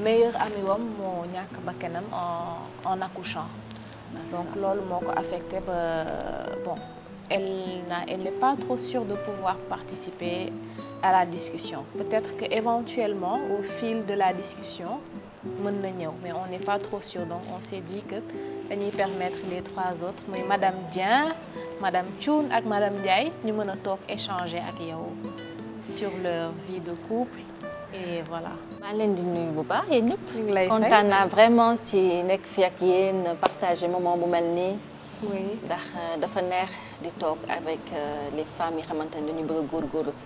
meilleur ami wam moo ñàkk bakkanam en accouchant. donc loolu moo ko affecté ba bon elle n'est pas trop sûre de pouvoir participer à la discussion peut-être que éventuellement au fil de la discussion mën na ñëw mais on n'est pas trop sûr donc on s'est dit que dañuy permettre les 3 autres muy madame Dieng madame Thioune ak madame Ndiaye ñu mën a toog échanger ak yow sur leur vie de couple et voilà. maa leen di nuyu bu baax yéen ñëpp. ñu ngi lay fay kontaan naa vraiment ci nekk fi ak yéen partager moment bu mel nii. oui ndax dafa neex di toog avec les femmes yi xamante ne dañu bëgg a góorgóorlu ci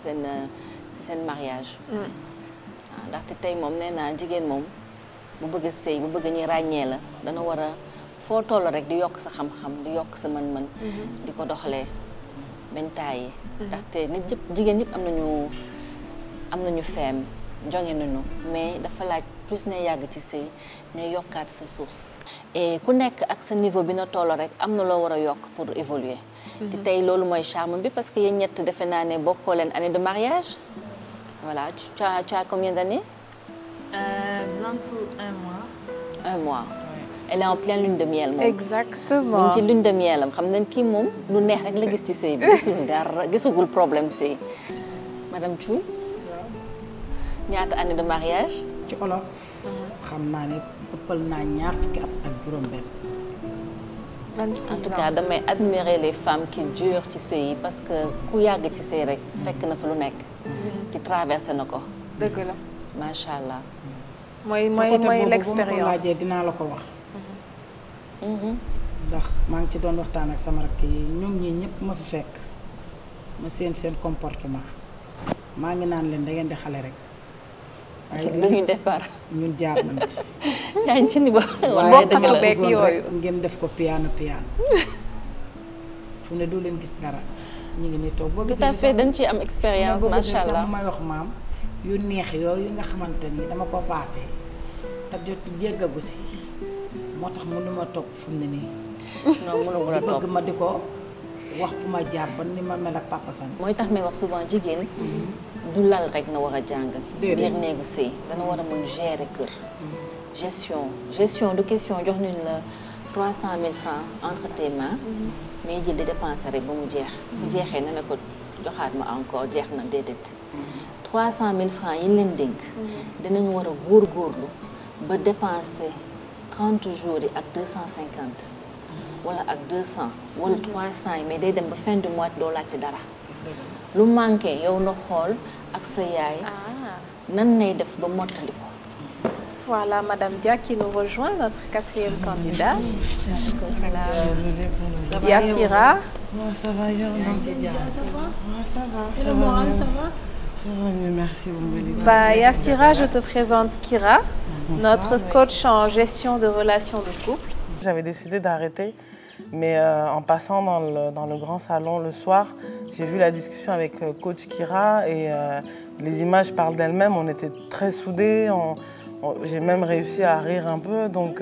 seen mariage. waaw ndaxte tey moom nee naa jigéen moom bu bëgg a sëy bu bëgg ñi ràññee la dana war a foo toll rek di yokk sa xam-xam di yokk sa mën-mën. di ko doxalee bañ tàyyi. ndaxte nit ñëpp jigéen ñëpp am nañu feem. jonge nañu mais dafa laaj plus ne yàgg ci sëy ne yokkaat sa source et ku nekk ak sa niveau bi na toll rek am na loo war a yokk pour évoluer te tey loolu mooy charme bi parce que yéen ñett defe naa ne bokkoo leen année de mariage voilà tu as combien d'années? Bientôt 1 mois. 1 mois. Elle est en pleine lune de miel moom. exactement mu ngi ci lune de miel am xam nañ kii moom lu neex rek la gis ci sëy bi gisul dara gisugul problème sëy madame Thioune. ñaata année de mariage. ci olof. xam naa ne ëppal naa ñaar fukki at ak juróom-benn. 26 ans en tout cas damay admirer les femmes qui durent ci sëy yi parce que ku yàgg ci sëy rek fekk na fa lu nekk. ci traversé na ko. dëgg la macha allah. mooy l'expérience ko laajee dinaa la ko wax. ndax maa ngi ci doon waxtaan ak sama rakk yi ñoom ñii ñëpp ma fi fekk ma seen comportement maa ngi naan leen da ngeen di xale rek. waaye dañuy départ. ñun jaar nañ ci. yaa ngi ci niveau. waaye dëgg la beeg yooyu ngeen def ko piano fu ne doo leen gis dara ñu ngi ni toog. boo gisee tout à fait dañ ciy am expérience macha allah may wax maam yu neex yooyu nga xamante ni dama ko paase te jot jéggagu si moo tax mënuma topp fu mu ne nii. non mënuma la topp bëgg ma di ko wax fu ma jaar ba ni ma mel ak papa Sane. mooy tax may wax souvent jigéen. du lal rek na war a jàng. biir néegu sëy dana war a mën gérer kër. gestion du question jox nañ la 300 000 francs entre tes mains. ngay jël di dépenser rek ba mu jeex. su jeexee na ne ko joxaat ma encore jeex na déedéet. 300 000 francs yi leen dénk. dinañ war a góorgóorlu ba dépenser 30 jours yi ak 250. wala ak 200 wala 300 yi mais day dem ba fin du mois doo laajte dara. lu manqué yow na xool ak sa yaay. nan lay def ba mottali ko. Voilà Madame Dia qui nous rejoint, notre 4e candidate. Yassira. Ça va, ça va mieux, merci. Yassira, je te présente Kira, notre coach en gestion de relations de couple. J'avais décidé d'arrêter, mais en passant dans le grand salon le soir, j'ai vu la discussion avec coach Kira et les images parlent d'elles-mêmes. On était très soudés. J'ai même réussi à rire un peu, donc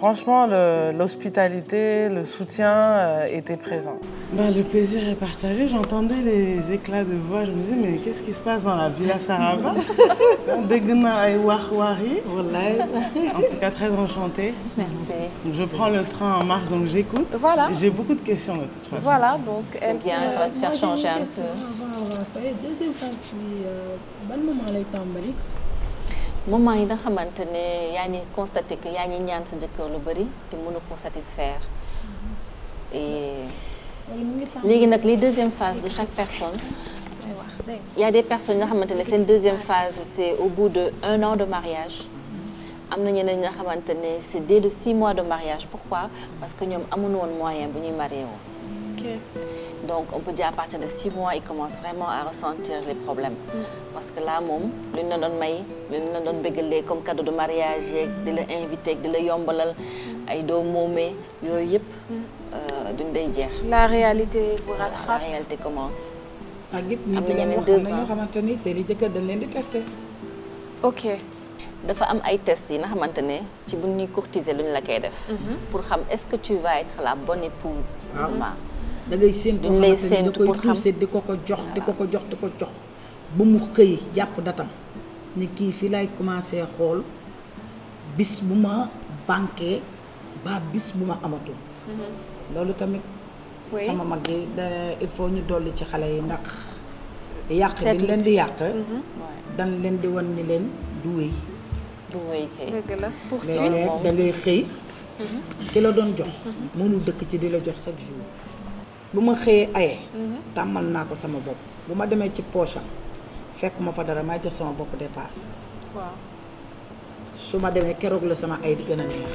Franchement, l'hospitalité, le soutien était présent. Le plaisir est partagé. J'entendais les éclats de voix. Je me disais, mais qu'est-ce qui se passe dans la Villa Saraba? En tout cas, très enchantée. Merci. Je prends le train en marche, donc j'écoute. Voilà. J'ai beaucoup de questions de toute façon. Voilà, donc c'est bien, ça va te faire changer un peu. Deuxième phase bi ban moment lay tàmbali. Moment yi nga xamante ne yaa ngi constaté que yaa ngi ñaan sa jëkkër lu bari te mënu ko satisfaire. Et léegi nag les deuxième phase de chaque personne. Il y a des personnes nga xamante ne seen deuxième phase c'est au bout de 1 an de mariage. am na ñeneen nga xamante ne c'est dès de 6 mois de mariage. Pourquoi? Parce que ñoom amuñu woon moyen bu ñuy marié woo. Donc on peut dire à partir de 6 mois ils commencent vraiment à ressentir les problèmes. Parce que là moom lu ñu la doon may lu ñu la doon bégalee comme cadeau de mariage yeeg di la invité di la yombalal ay doo moomee yooyu yëpp duñ day jeex. La réalité vous rattrape. La réalité commence. am na ñeneen 2 ans ñoo xamante ni seen i jëkkër dañ leen di testé. Ok. dafa am ay tests yi nga xamante ne ci bu ñuy courtiser lu ñu la koy def. pour xam est-ce que tu vas être la bonne épouse. demain. da ngay séntu duñ lay séntu pour xam di ko ko jox di ko ko jox di ko jox ba mu xëy jàpp datam ni kii fii lay commencé xool bis bu ma banqué ba bis bu ma amatul. loolu tamit. sama mag yi il faut ñu dolli ci xale yi ndax. yàq bi leen di yàq. dañ leen di wan ni leen du wéy. du wéy kay. dëgg la pour léeg-léeg da ngay xëy. ki la doon jox. mënul dëkk ci di la jox chaque jour. bu ma xëyee aye. tàmmal naa ko sama bopp bu ma demee ci poche am fekk ma fa dara may jox sama bopp dépasse. waaw. su ma demee keroog la sama ay di gën a neex.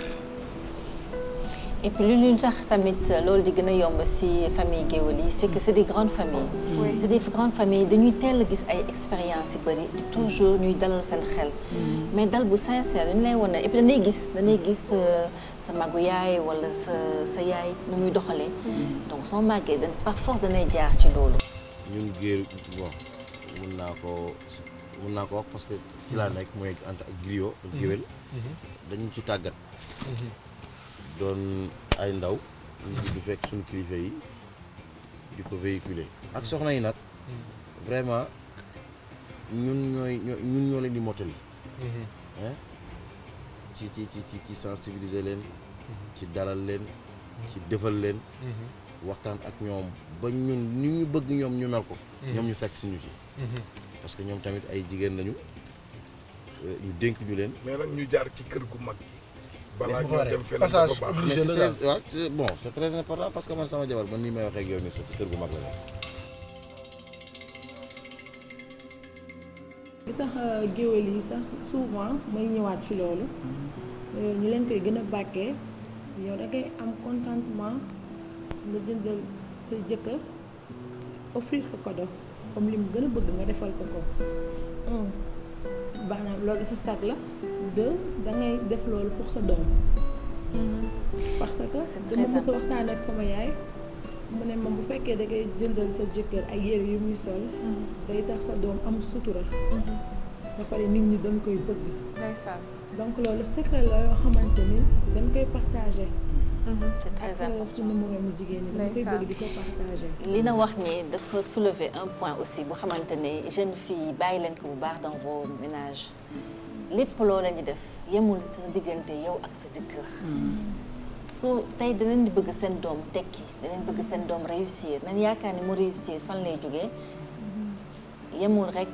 et puis lu ñu tax tamit loolu di gën a yomb ci famille géwël yi c'est que c'est des grandes familles. Oui. C'est des grandes familles dañuy teel a gis ay expériences yu bari di toujours ñuy dalal seen xel. mais dal bu sincère dañu lay wane et puis dañuy gis sa magu yaay wala sa yaay nu muy doxalee. donc soo màggee par force danay jaar ci loolu. ñun géer bon mun naa ko wax parce que ci laa nekk mooy ant ak griot ak géwél dañu ci tàggat. doon ay ndaw ñu di fekk suñu kilifa yi di ko véhiculer ak soxna yi nag vraiment ñun ñoo leen di mottali ci sensibiliser leen ci dalal leen ci defal leen waxtaan ak ñoom ba ñun ni ñu bëgg ñoom ñu mel ko ñoom ñu fekk si ñu ci parce que ñoom tamit ay jigéen lañu ñu dénk ñu leen mais nag ñu jaar ci kër gu mag gi balaa ñoo dem feneen passage obligé la waaw bon c'est très important parce que man sama jabar man nii may waxee ak yow nii ci kër gu mag la nekk. li tax géwél yi sax souvent may ñëwaat ci loolu ñu leen koy gën a bàkkee yow da ngay am contentement nga jëndal sa jëkkër offrir ko cadeau comme li mu gën a bëgg nga defal ko maanaam loolu sa sag la. 2 da ngay def loolu pour sa doom. parce que dama mës a waxtaan ak sama yaay mu ne moom bu fekkee da ngay jëndal sa jëkkër ay yére yu muy sol. day tax sa doom am sutura. ba pare nit ñi dañ koy bëgg. ndeysaan donc loolu secret la yoo xamante ni dañ koy partagé. c'est très important ak suñu moroomu jigéen ñi dañ koy bëgg di ko partagé. li na wax ni dafa soulever un point aussi bu xamante ne jeunes filles bàyyi leen ko bu baax dans vos ménages. lépp loo leen di def yemul sa diggante yow ak sa jëkkër. soo tey danañ di bëgg seen doom tekki danañ bëgg seen doom réussir nañ yaakaar ni mu réussir fan lay jógee yemul rek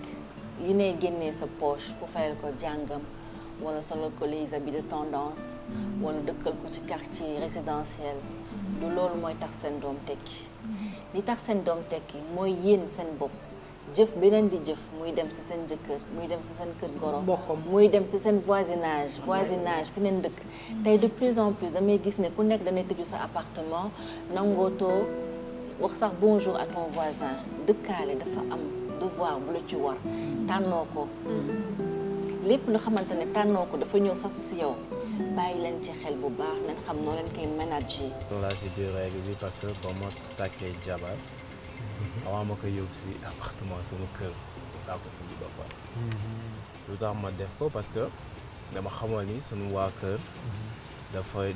li nay génnee sa poche pour fayal ko jàngam wala solo ko les habits de tendance wala dëkkal ko ci quartier résidentiel du loolu mooy tax seen doom tekki li tax seen doom tekki mooy yéen seen bopp jëf beneen di jëf muy dem ci seen jëkkër muy dem ci seen kër goro muy dem ci seen voisinage fi neen dëkk tey de plus en plus damay gis ne ku nekk danay tëju sa appartement nangootoo wax sax bonjour à ton voisin dëkkaale dafa am devoir bu la ci war tànnoo ko lépp lu xamante ne tànnoo ko dafa ñëw sasu ci yow bàyyi leen ci xel bu baax nañ xam noo leen koy ménager. là c'est biir règle bi parce que ba ma tàkkee jabar avant ma koy yóbbu si appartement sama kër daa ko indi ba pare lu tax ma def ko parce que dama xamoon ni sunu waa kër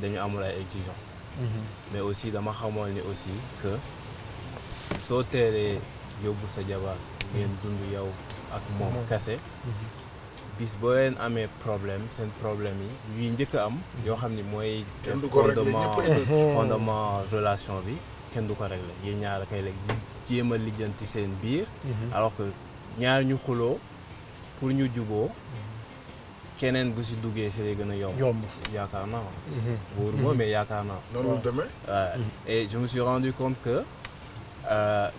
dañu amul ay exigences. mais aussi dama xamoon ni aussi que soo teelee yóbbu sa jabar ngeen dund yow ak moom kese bis boo leen amee problème seen problème yi njëkk a am yoo xam ni mooy fondement relation bi kenn du ko régler yéen ñaar a koy léegi jéem a lijjanti seen biir alors que ñaar ñu xuloo pour ñu juboo keneen bu si duggee si lay gën a yomb yaakaar naa wóoruma mais yaakaar naa noonu la demee et je me suis rendu compte que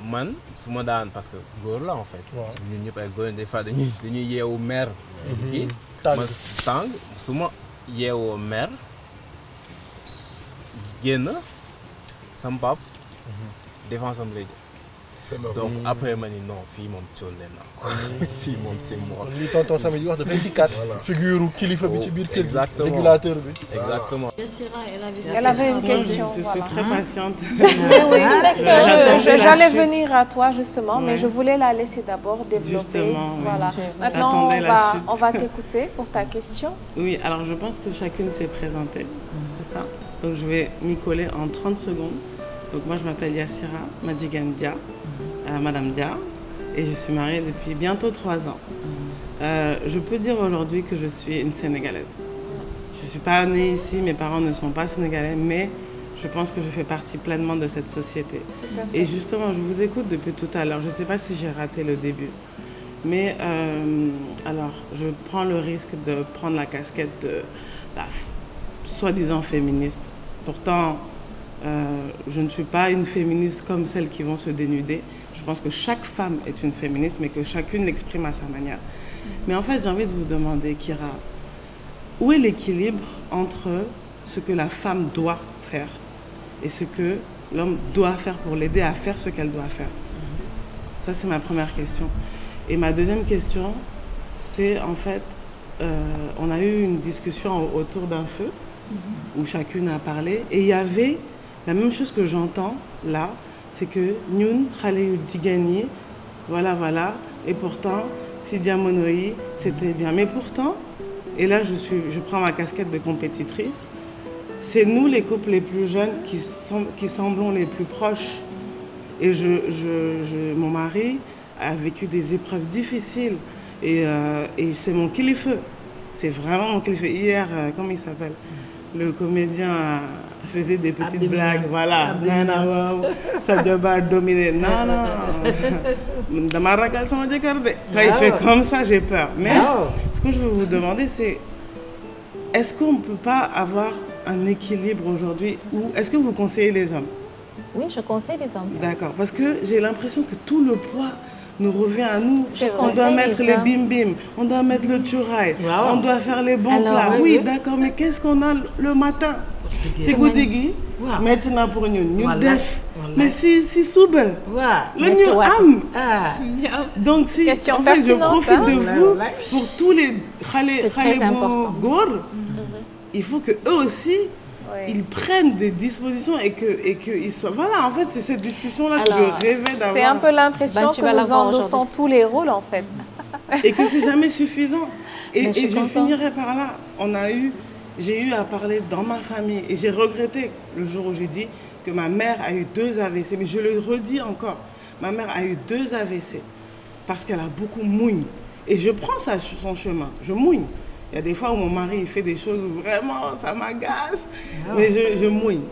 man su ma daan parce que góor la en fait ñun ñëpp ay góor des fois dañuy yeewu mer kii ma tàng su ma yeewoo mer génn sam pap défense am lay donc après ma ni non fii moom colle naa fii moom c'est mort. li tonton Samy di wax dafay dikkaat figure kilifa bi ci biir kër gi régulateur bi. exactement. Elle avait une question. Je suis très patiente. Oui, j'allais venir à toi justement, mais je voulais la laisser d'abord développer. Justement, voilà. Maintenant, on va t'écouter pour ta question. Oui, alors je pense que chacune s'est présentée, c'est ça. Donc je vais m'y coller en 30 secondes. Donc moi je m'appelle Yassira Madjigan Dia, Madame Dia, et je suis mariée depuis bientôt 3 ans. Je peux dire aujourd'hui que je suis une Sénégalaise. Je ne suis pas née ici, mes parents ne sont pas sénégalais, mais je pense que je fais partie pleinement de cette société. Et justement, je vous écoute depuis tout à l'heure. Je ne sais pas si j'ai raté le début, mais alors je prends le risque de prendre la casquette de la soi-disant féministe. Pourtant, je ne suis pas une féministe comme celles qui vont se dénuder. Je pense que chaque femme est une féministe, mais que chacune l'exprime à sa manière. Mais en fait, j'ai envie de vous demander, Kira, où est l'équilibre entre ce que la femme doit faire et ce que l'homme doit faire pour l'aider à faire ce qu'elle doit faire? Ça, c'est ma première question. Et ma deuxième question, c'est en fait, on a eu une discussion autour d'un feu où chacune a parlé et il y avait la même chose que j'entends là, c'est que ñun xale yu jigéen yi voilà et pourtant si jamono yi c'était bien, mais pourtant et là je prends ma casquette de compétitrice, c'est nous les couples les plus jeunes qui semblons les plus proches et mon mari a vécu des épreuves difficiles et c'est mon kilifa, c'est vraiment mon kilifa. Hier comment il s'appelle, le comédien faisait des petites blagues, voilà. Ça doit dominer. Non. Quand il fait comme ça, j'ai peur. Mais ce que je veux vous demander, c'est est-ce qu'on ne peut pas avoir un équilibre aujourd'hui ou est-ce que vous conseillez les hommes? Oui, je conseille les hommes. D'accord, parce que j'ai l'impression que tout le poids nous revient à nous. On doit mettre les bim-bim, on doit mettre le churaï, on doit faire les bons plats. Oui, d'accord, mais qu'est-ce qu'on a le matin? C'est goudigi, maintenant pour nous, def. Mais si soube, le nous am. Donc si, en fait, je profite de vous pour tous les gor. Il faut que eux aussi ils prennent des dispositions et qu'ils soient... Voilà, en fait, c'est cette discussion-là que je rêvais d'avoir. C'est un peu l'impression que nous endossons tous les rôles, en fait. Et que c'est jamais suffisant. Et je finirai par là. J'ai eu à parler dans ma famille et j'ai regretté le jour où j'ai dit que ma mère a eu 2 AVC. Mais je le redis encore, ma mère a eu 2 AVC parce qu'elle a beaucoup mouille. Et je prends ça sur son chemin, je mouille. Il y a des fois où mon mari il fait des choses où vraiment ça m'agace, mais je mouille.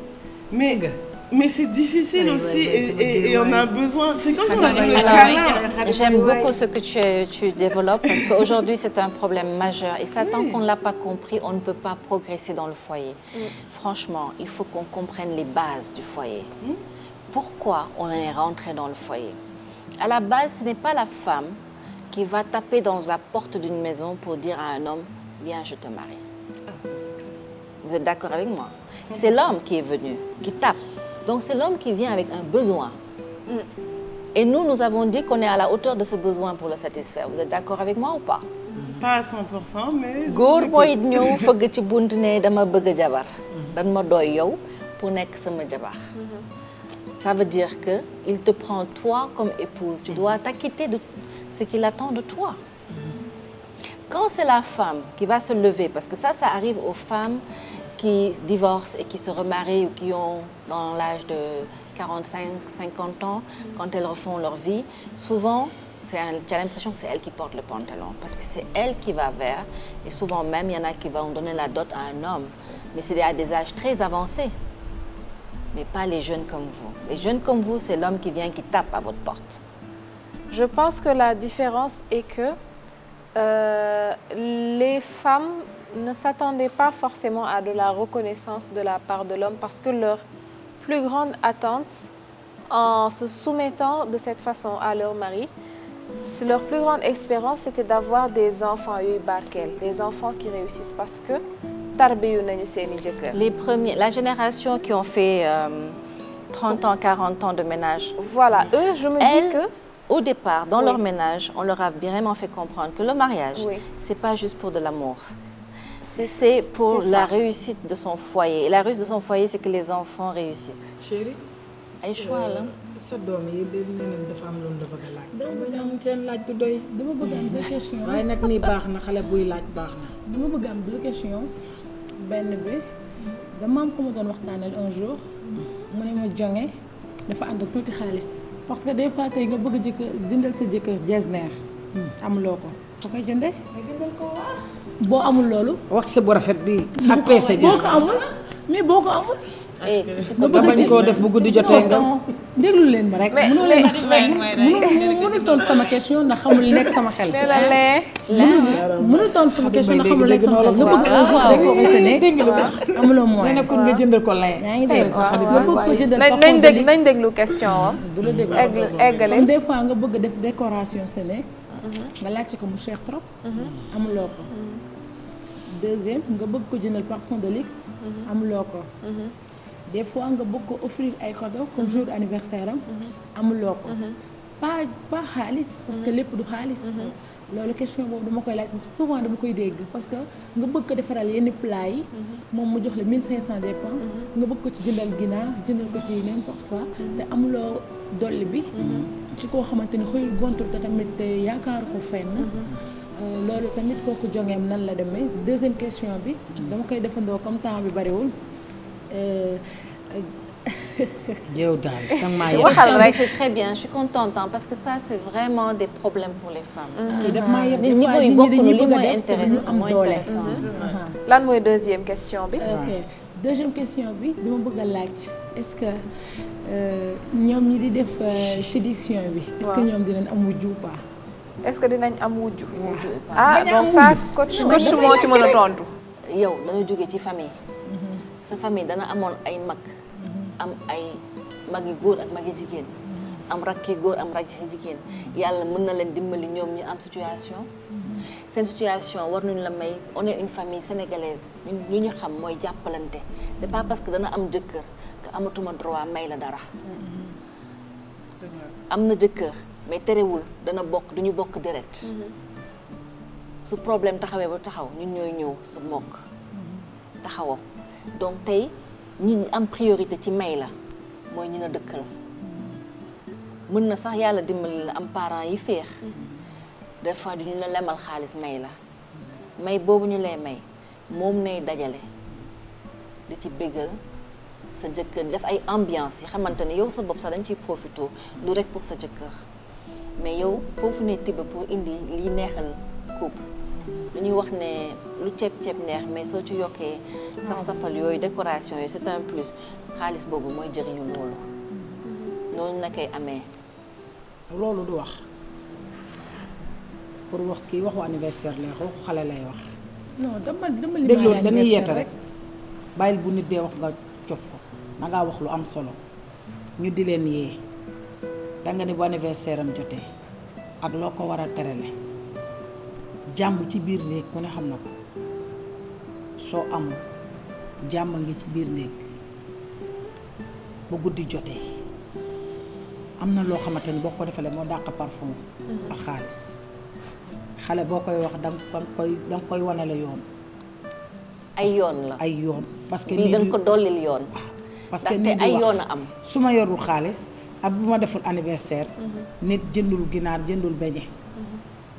Mais c'est difficile aussi et on a besoin, c'est comme si on avait un câlin. J'aime beaucoup ce que tu développes parce qu'aujourd'hui c'est un problème majeur et ça tant qu'on ne l'a pas compris, on ne peut pas progresser dans le foyer. Franchement, il faut qu'on comprenne les bases du foyer. Pourquoi on est rentré dans le foyer? À la base, ce n'est pas la femme qui va taper dans la porte d'une maison pour dire à un homme « Viens, je te marie ». Vous êtes d'accord avec moi? C'est l'homme qui est venu, qui tape. Donc c'est l'homme qui vient avec un besoin. Et nous avons dit qu'on est à la hauteur de ce besoin pour le satisfaire. Vous êtes d'accord avec moi ou pas? Pas à 100%, mais... góor mooy ñëw fëgg ci bunt ne dama bëgg jabar. Dan ma doy yow pour nekk sama jabar. Ça veut dire qu'il te prend toi comme épouse. Tu dois t'acquitter de ce qu'il attend de toi. Quand c'est la femme qui va se lever, parce que ça arrive aux femmes qui divorcent et qui se remarient ou qui ont dans l'âge de 45, 50 ans, quand elles refont leur vie, souvent, j'ai l'impression que c'est elle qui porte le pantalon parce que c'est elle qui va vers et souvent même, il y en a qui vont donner la dot à un homme. Mais c'est à des âges très avancés. Mais pas les jeunes comme vous. Les jeunes comme vous, c'est l'homme qui vient, qui tape à votre porte. Je pense que la différence est que les femmes ne s'attendaient pas forcément à de la reconnaissance de la part de l'homme parce que leur plus grande attente en se soumettant de cette façon à leur mari, leur plus grande espérance c'était d'avoir des enfants yuy barkeel, des enfants qui réussissent parce que tarbiyu nañu seeni jëkkër. Les premiers, la génération qui ont fait 30 ans, 40 ans de ménage. Voilà, eux, je me dis que au départ, dans leur ménage, on leur a vraiment fait comprendre que le mariage, c'est pas juste pour de l'amour. C'est pour la réussite de son foyer. Et la réussite de son foyer, c'est que les enfants réussissent. Chérie, ay choix la. sa doom yi neneen dafa am loolu la bëgg a laaj. dama am seen laaj du doy. dama bëgg am 2 questions. waaye nag nii baax na xale buy laaj baax na. dama bëgg am 2 questions. benn bi dama am ko ma doon waxtaanee un jour mu ne ma jonge dafa ànd ak tuuti xaalis. parce que des fois tey nga bëgg jëkkër jëndal sa jëkkër jesner amuloo ko foo koy jëndee. nga jëndal ko wax. boo amul loolu. wax sa bu rafet bi ak peese bi boo ko amul mais boo ko amul. nga bañ koo def bu guddi jotee nga. déglu leen ma rek. mënul tontu sama question ndax xamul nekk sama xel. mënul tontu sama question ndax xamul nekk sama xel. nga bëgg un jour décorer sa nekk. amuloo moyen. waaw nga jëndal ko lay. yaa ngi dégg nañ déglu question am. du la déglu eggale comme des fois nga bëgg def décoration sa nekk. nga laajte ko mu cher trop. amuloo ko. deuxième nga bëgg ko jëndal parfum de luxe. amuloo ko. des fois nga bëgg ko offrir ay cadeaux comme jour anniversaire am. amuloo ko. pas xaalis parce que lépp du xaalis. loolu question boobu dama koy laaj souvent dama koy dégg parce que nga bëgg ko defaral yenn plat yi. moom mu jox la 1500 dépenses. nga bëgg ko ci jëndal ginaar jëndal ko ci n'importe quoi. te amuloo dolli bi. ci koo xamante ni xëy gontul te tamit yaakaaru ko fenn. loolu tamit kooku jongeem nan la demee deuxième question bi. dama koy defandoo comme temps bi bariwul. yow daal c'est très bien, je suis contente hein, parce que ça c'est vraiment des problèmes pour les femmes. Les niveaux yi bokkuñu li mooy intéressant. lan mooy deuxième question bi. ok deuxième question bi dama bëgg a laaj est-ce que ñoom ñi di def séduction bi. est-ce que ñoom dinañ am wujju ou pas. est-ce que dinañ am wujju. ah donc ça coach moo ci mën a tontu. yow dana jóge ci famille. sa famille dana amoon ay mag. am ay magi góor ak magi jigéen. am rakki góor am rakki jigéen. yàlla mën na leen dimbali ñoom ñu am situation. seen situation war nañu la may on est une famille sénégalaise ñun ñu xam mooy jàppalante. c'est pas parce que dana am jëkkër que amatuma droit may la dara. am na jëkkër mais terewul dana bokk duñu bokk deret. su problème taxawee ba taxaw ñun ñooy ñëw sa mbokk taxawoo. donc tey ñi am priorité ci may la mooy ñi na dëkkal mën na sax yàlla dimbali la am parents yi féex des fois du ñu la lemal xaalis may la may boobu ñu lay may moom nay dajale di ci bégal sa jëkkër def ay ambiance yi xamante ne yow sa bopp sax dañ ciy profité du rek pour sa jëkkër mais yow foofu ne tibb pour indi liy neexal couple dañuy wax ne lu ceeb neex mais soo ci yokkee saf-safal yooyu décoration yooyu c'est un plus xaalis boobu mooy jëriñu loolu noonu na koy amee. loolu du wax pour wax kii waxu anniversaire lay waxu xale lay wax. non dama li dégg loolu dañuy yeete rek bàyyil bu nit dee wax nga cof ko dangaa wax lu am solo ñu di leen yee danga ne bu anniversaire am jotee ak loo ko war a terale jàmm ci biir néeg ku ne xam na ko soo amul jàmm ngi ci biir néeg ba guddi jotee am na loo xamante ni boo ko defalee moo dàq parfum ak xaalis xale boo koy wax danga koy wanale yoon ay yoon la ay yoon parce que bii dañ ko dollil yoon parce que nit ay yoon a am su ma yorul xaalis ak bu ma deful anniversaire nit jëndul ginaar jëndul beñe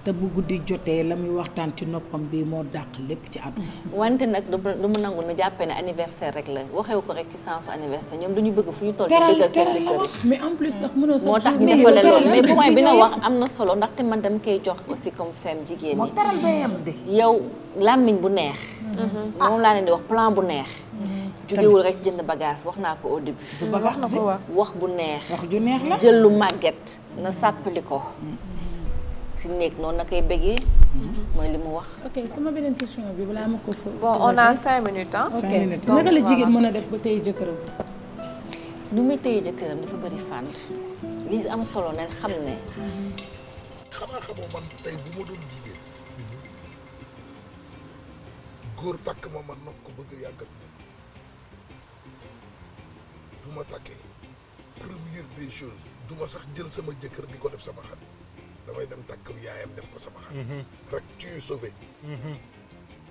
te bu guddi jotee la muy waxtaan ci noppam bi moo dàq lépp ci àdduna. wante nag du mu nangu na jàppee ne anniversaire rek la waxewu ko rek ci sensu anniversaire ñoom duñu bëgg fu ñu toll ci bëggal seen jëkkër yi. mais en plus sax mënoo sax moo tax ñu defale loolu mais point bi na wax am na solo ndaxte man dama koy jox aussi comme femme jigéen moo taral ba yem de. yow làmmiñ bu neex. moom laa leen di wax plan bu neex. jógewul rek jënd bagage wax naa ko au début. du bagage na ko wax bu neex. wax ju neex la jël lu màgget na sàppali ko. si néeg noonu na koy bëggee. mooy li mu wax. ok sama beneen question bi balaa ma ko. bon on a 5 minutes ah. ok naka la jigéen mën a def ba tey jëkkëram. nu muy téye jëkkëram dafa bëri fànn lii am solo nañ xam ne. xanaa xamoo man tey bu ma doon jigéen góor takk ma man nopp ko bëgg yàgg ak moom bu ma takkee première des choses du ma sax jël sama jëkkër di ko def sama xarit damay dem takk yaayam def ko sama xarit rek tu es sauvé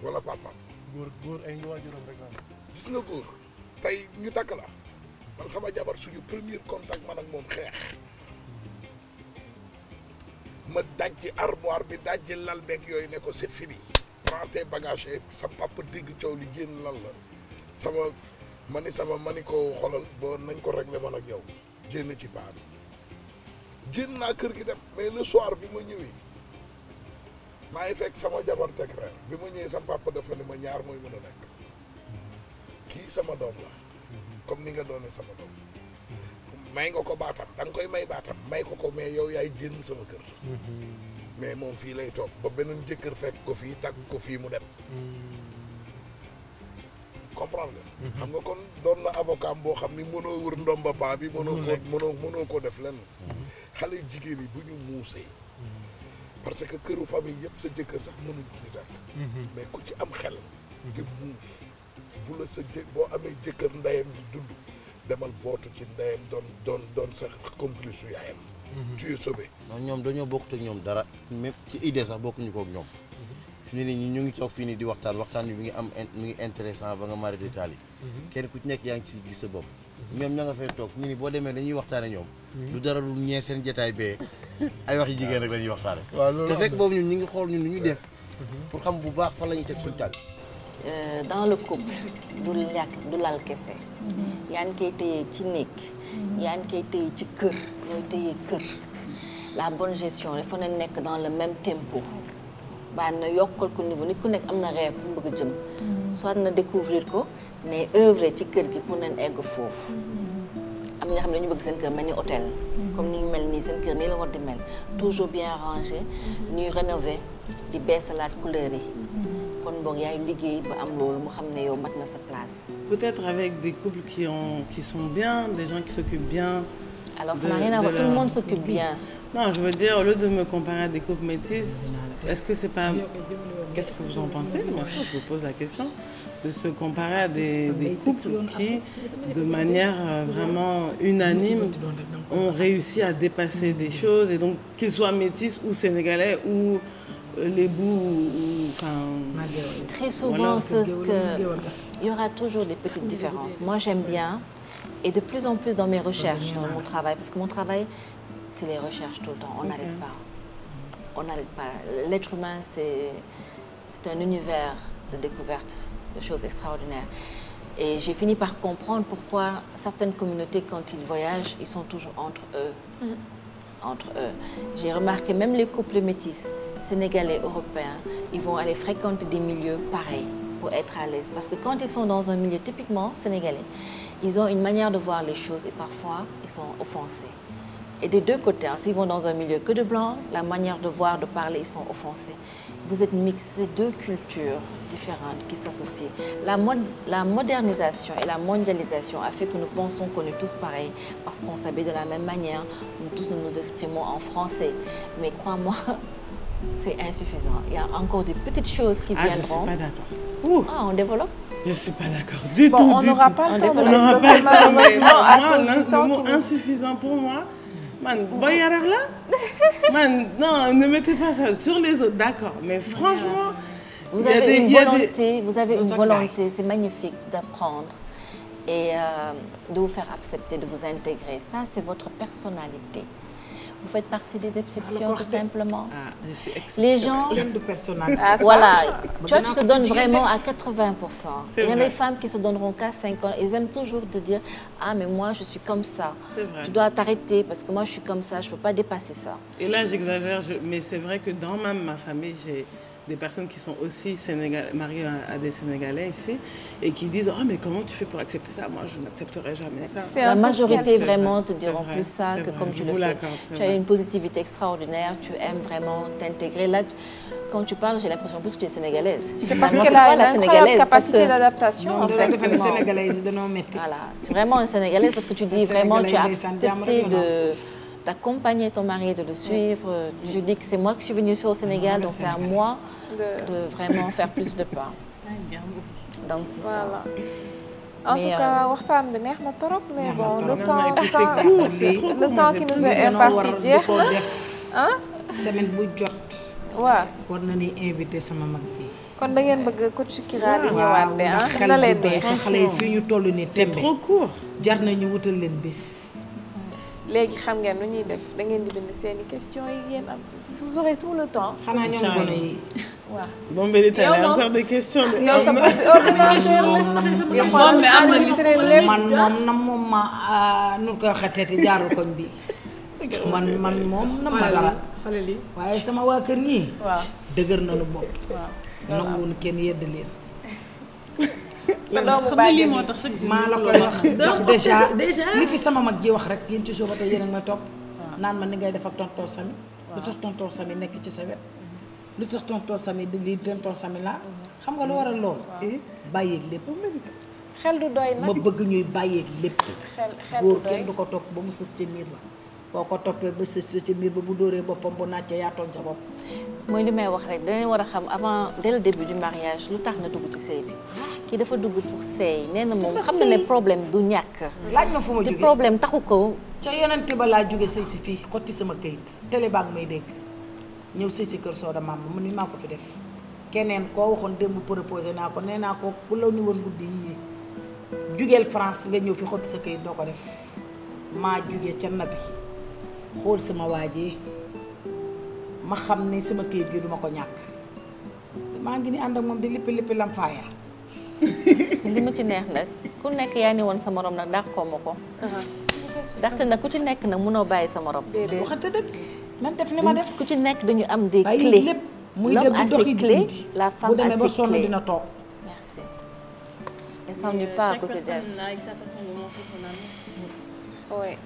wala papaam góor ay waajuram rek la gis nga góor tey ñu takk la man sama jabar suñu premier contact man ak moom xeex ma dajji armoire bi dajji lal beeg yooyu ne ko c'est fini prends tes bagages et sa papa dégg coow li génn lan la sama mani ko xolal ba nañ ko régler man ak yow génn ci paa bi génn naa kër gi dem mais le soir bi ma ñëwee maa ngi fekk sama jabar teg reer bi ma ñëwee sama papa dafa ne ma ñaar mooy mën a nekk kii sama doom la comme ni nga doone sama doom may nga ko baatam da nga koy may baatam may ko mais yow yaay génn sama kër mais moom fii lay toog ba beneen jëkkër fekk ko fii tàgg ko fii mu dem comprendre nga xam nga kon doon na avocat boo xam ni mënoo wër ndomba paa bi mënoo ko def lenn xale jigéen yi bu ñu muusee parce que këru famille yëpp sa jëkkër sax mënuñ ci tàkk mais ku ci am xel te muus bu la sa boo amee jëkkër ndeyam di dund demal bootu ci ndeyam doon sa complice su yaayam tu es sauvé non ñoom dañoo bokkut ak ñoom dara même ci idée sax bokkuñu ko ak ñoom fi ne nii ñu ngi toog fii nii di waxtaan bi mi ngi intéressant ba nga mari détail yi kenn ku ci nekk yaa ngi ci gis sa bopp ñoom ña nga fay toog fi ne nii boo demee dañuy waxtaane ñoom lu dara lu ñee seen jotaay bee ay wax yi jigéen rek la ñuy waxtaane te fekk boobu ñun ñu ngi xool ñun lu ñuy def pour xam bu baax fan la ñuy teg suñu tànk dans le couple du lal kese yaa ngi koy téye ci néeg yaa ngi koy téye ci kër ñooy téye kër la bonne gestion il faut na nekk dans le même tempo baa na yokkal ko niveau nit ku nekk am na rêve fu mu bëgg a jëm soit na découvrir ko ne œuvre ci kër gi pour nañ egg foofu am ñoo xam ne ñu bëgg seen kër mel ni hôtel comme ni ñu mel nii seen kër nii la war di mel toujours bien rangé ñuy rénover di beesalaat couleur yi kon boog yaay liggéey ba am loolu mu xam ne yow mat na sa place. Peut-être avec des couples qui sont bien, des gens qui s'occupent bien. Alors ça n'a rien à voir, tout le monde s'occupe bien. Non, je veux dire, au lieu de me comparer à des couples métis, est-ce que c'est pas... Qu'est-ce que vous en pensez? Bien sûr, je vous pose la question. De se comparer à des couples qui, de manière vraiment unanime, ont réussi à dépasser des choses, et donc qu'ils soient métis ou sénégalais ou les bouts, enfin... Très souvent, il y aura toujours des petites différences. Moi, j'aime bien, et de plus en plus dans mes recherches, dans mon travail, parce que mon travail, c'est les recherches tout le temps, on n'arrête pas. On n'arrête pas. L'être humain, c'est un univers de découvertes, de choses extraordinaires. Et j'ai fini par comprendre pourquoi certaines communautés, quand ils voyagent, ils sont toujours entre eux. Entre eux. J'ai remarqué, même les couples métis, sénégalais, européens, ils vont aller fréquenter des milieux pareils pour être à l'aise. Parce que quand ils sont dans un milieu typiquement sénégalais, ils ont une manière de voir les choses et parfois, ils sont offensés. Et des deux côtés, hein, s'ils vont dans un milieu que de blancs, la manière de voir, de parler, ils sont offensés. Vous êtes mixés deux cultures différentes qui s'associent. La modernisation et la mondialisation a fait que nous pensons qu'on est tous pareils parce qu'on s'habille de la même manière. Nous tous nous exprimons en français. Mais crois-moi, c'est insuffisant. Il y a encore des petites choses qui viendront. Je ne suis pas d'accord. Ah, on développe? Je ne suis pas d'accord du tout. On n'aura pas le temps. On n'aura pas le temps. Le mot insuffisant pour moi, man, man, non, ne mettez pas ça sur les autres, d'accord. Mais franchement, vous avez une volonté, c'est magnifique d'apprendre et de vous faire accepter, de vous intégrer. Ça, c'est votre personnalité. Vous faites partie des exceptions, tout simplement. Ah, je suis Les gens, voilà, tu te donnes vraiment à 80%. Il y a des femmes qui se donneront qu'à 50%. Ils aiment toujours te dire, ah mais moi je suis comme ça. Tu dois t'arrêter parce que moi je suis comme ça, je ne peux pas dépasser ça. Et là j'exagère, mais c'est vrai que dans ma famille, j'ai des personnes qui sont aussi mariées à des Sénégalais ici et qui disent « Oh, mais comment tu fais pour accepter ça? Moi, je n'accepterai jamais ça. » La majorité vraiment te diront plus ça que comme tu le fais. Tu as une positivité extraordinaire, tu aimes vraiment t'intégrer. Là, quand tu parles, j'ai l'impression plus que tu es sénégalaise. C'est parce qu'elle a une incroyable capacité d'adaptation, en fait. Voilà, c'est vraiment une Sénégalaise parce que tu dis vraiment, tu as accepté d'accompagner ton mari, de le suivre. Je dis que c'est moi qui suis venue au Sénégal, donc c'est à moi de vraiment faire plus de pas. Donc c'est ça. En tout cas, waxtaan bi neex na trop, mais bon, le temps qui nous est imparti jeex na. Semaine bu jot. waaw. war na ni invité sama mag bi. kon da ngeen bëgg coach Kira di ñëwaat de ah dina leen neex. xale yi fii ñu toll nii tembe. C'est trop court. jar na ñu wutal leen bés. léegi xam ngeen nu ñuy def da ngeen di bind seen i questions yi ngeen am vous aurez tout le temps. xanaa ñoom gone yi. waaw. Bon, mais il y a encore des questions. yow sa ordinateur la. man moom na moom ma nu koy xateeti jaarul koñ bi. man moom na ma dara. waaye sama waa kër ñii. waaw dëgër na lu bopp. waaw nanguwul kenn yedd leen. maa la koy wax ndax déjà li fi sama mag ji wax rek yéen ci suba tey yéen a ngi may topp naan ma ni ngay def ak tonton Sami lu tax tonton Sami nekk ci sa wet lu tax tonton Sami lii tonton Sami laa xam nga lu waral lool bàyyeeg lépp xel du doy nag ma bëgg ñuy bàyyeeg lépp xel góor kenn du ko topp ba mu sës ci miir ba boo ko toppee ba sës ci miir ba bu dóoree boppam bu nàccee yaa tooñ sa bopp mooy li may wax rek danañ war a xam avant dès le début du mariage lu tax nga dugg ci sëy bi kii dafa dugg pour sëy nee na moom xam na ne problème du ñàkk laaj ma fu ma jógee te problème taxu ko ca yonent ba laa jóge sëy si fii xotti sama kayit télé baa ngi may dégg ñëw sëy si kër Soda Mama mu ni maa ko fi def keneen koo waxoon démb proposé naa ko nee naa ko bu la ni woon guddi yii jugeel France nga ñëw fi xotti sa kayit doo ko def maa jóge ca nabi xool sama waajee ma xam ne sama kayit gi duma ko ñàkk maa ngi ni ànd ak moom di lippi lam faaya li ma ci neex nag ku nekk yaa ni woon sa morom nag dàqoo ma ko ndaxte nag ku ci nekk nag mënoo bàyyi sa morom waxante dëgg nan def ni ma def ku ci nekk dañu am des clés l'homme a ses clés la femme a ses clés dina toog merci ne s'ennuie pas à côté d'elle avec sa façon de montrer son amour. Oui.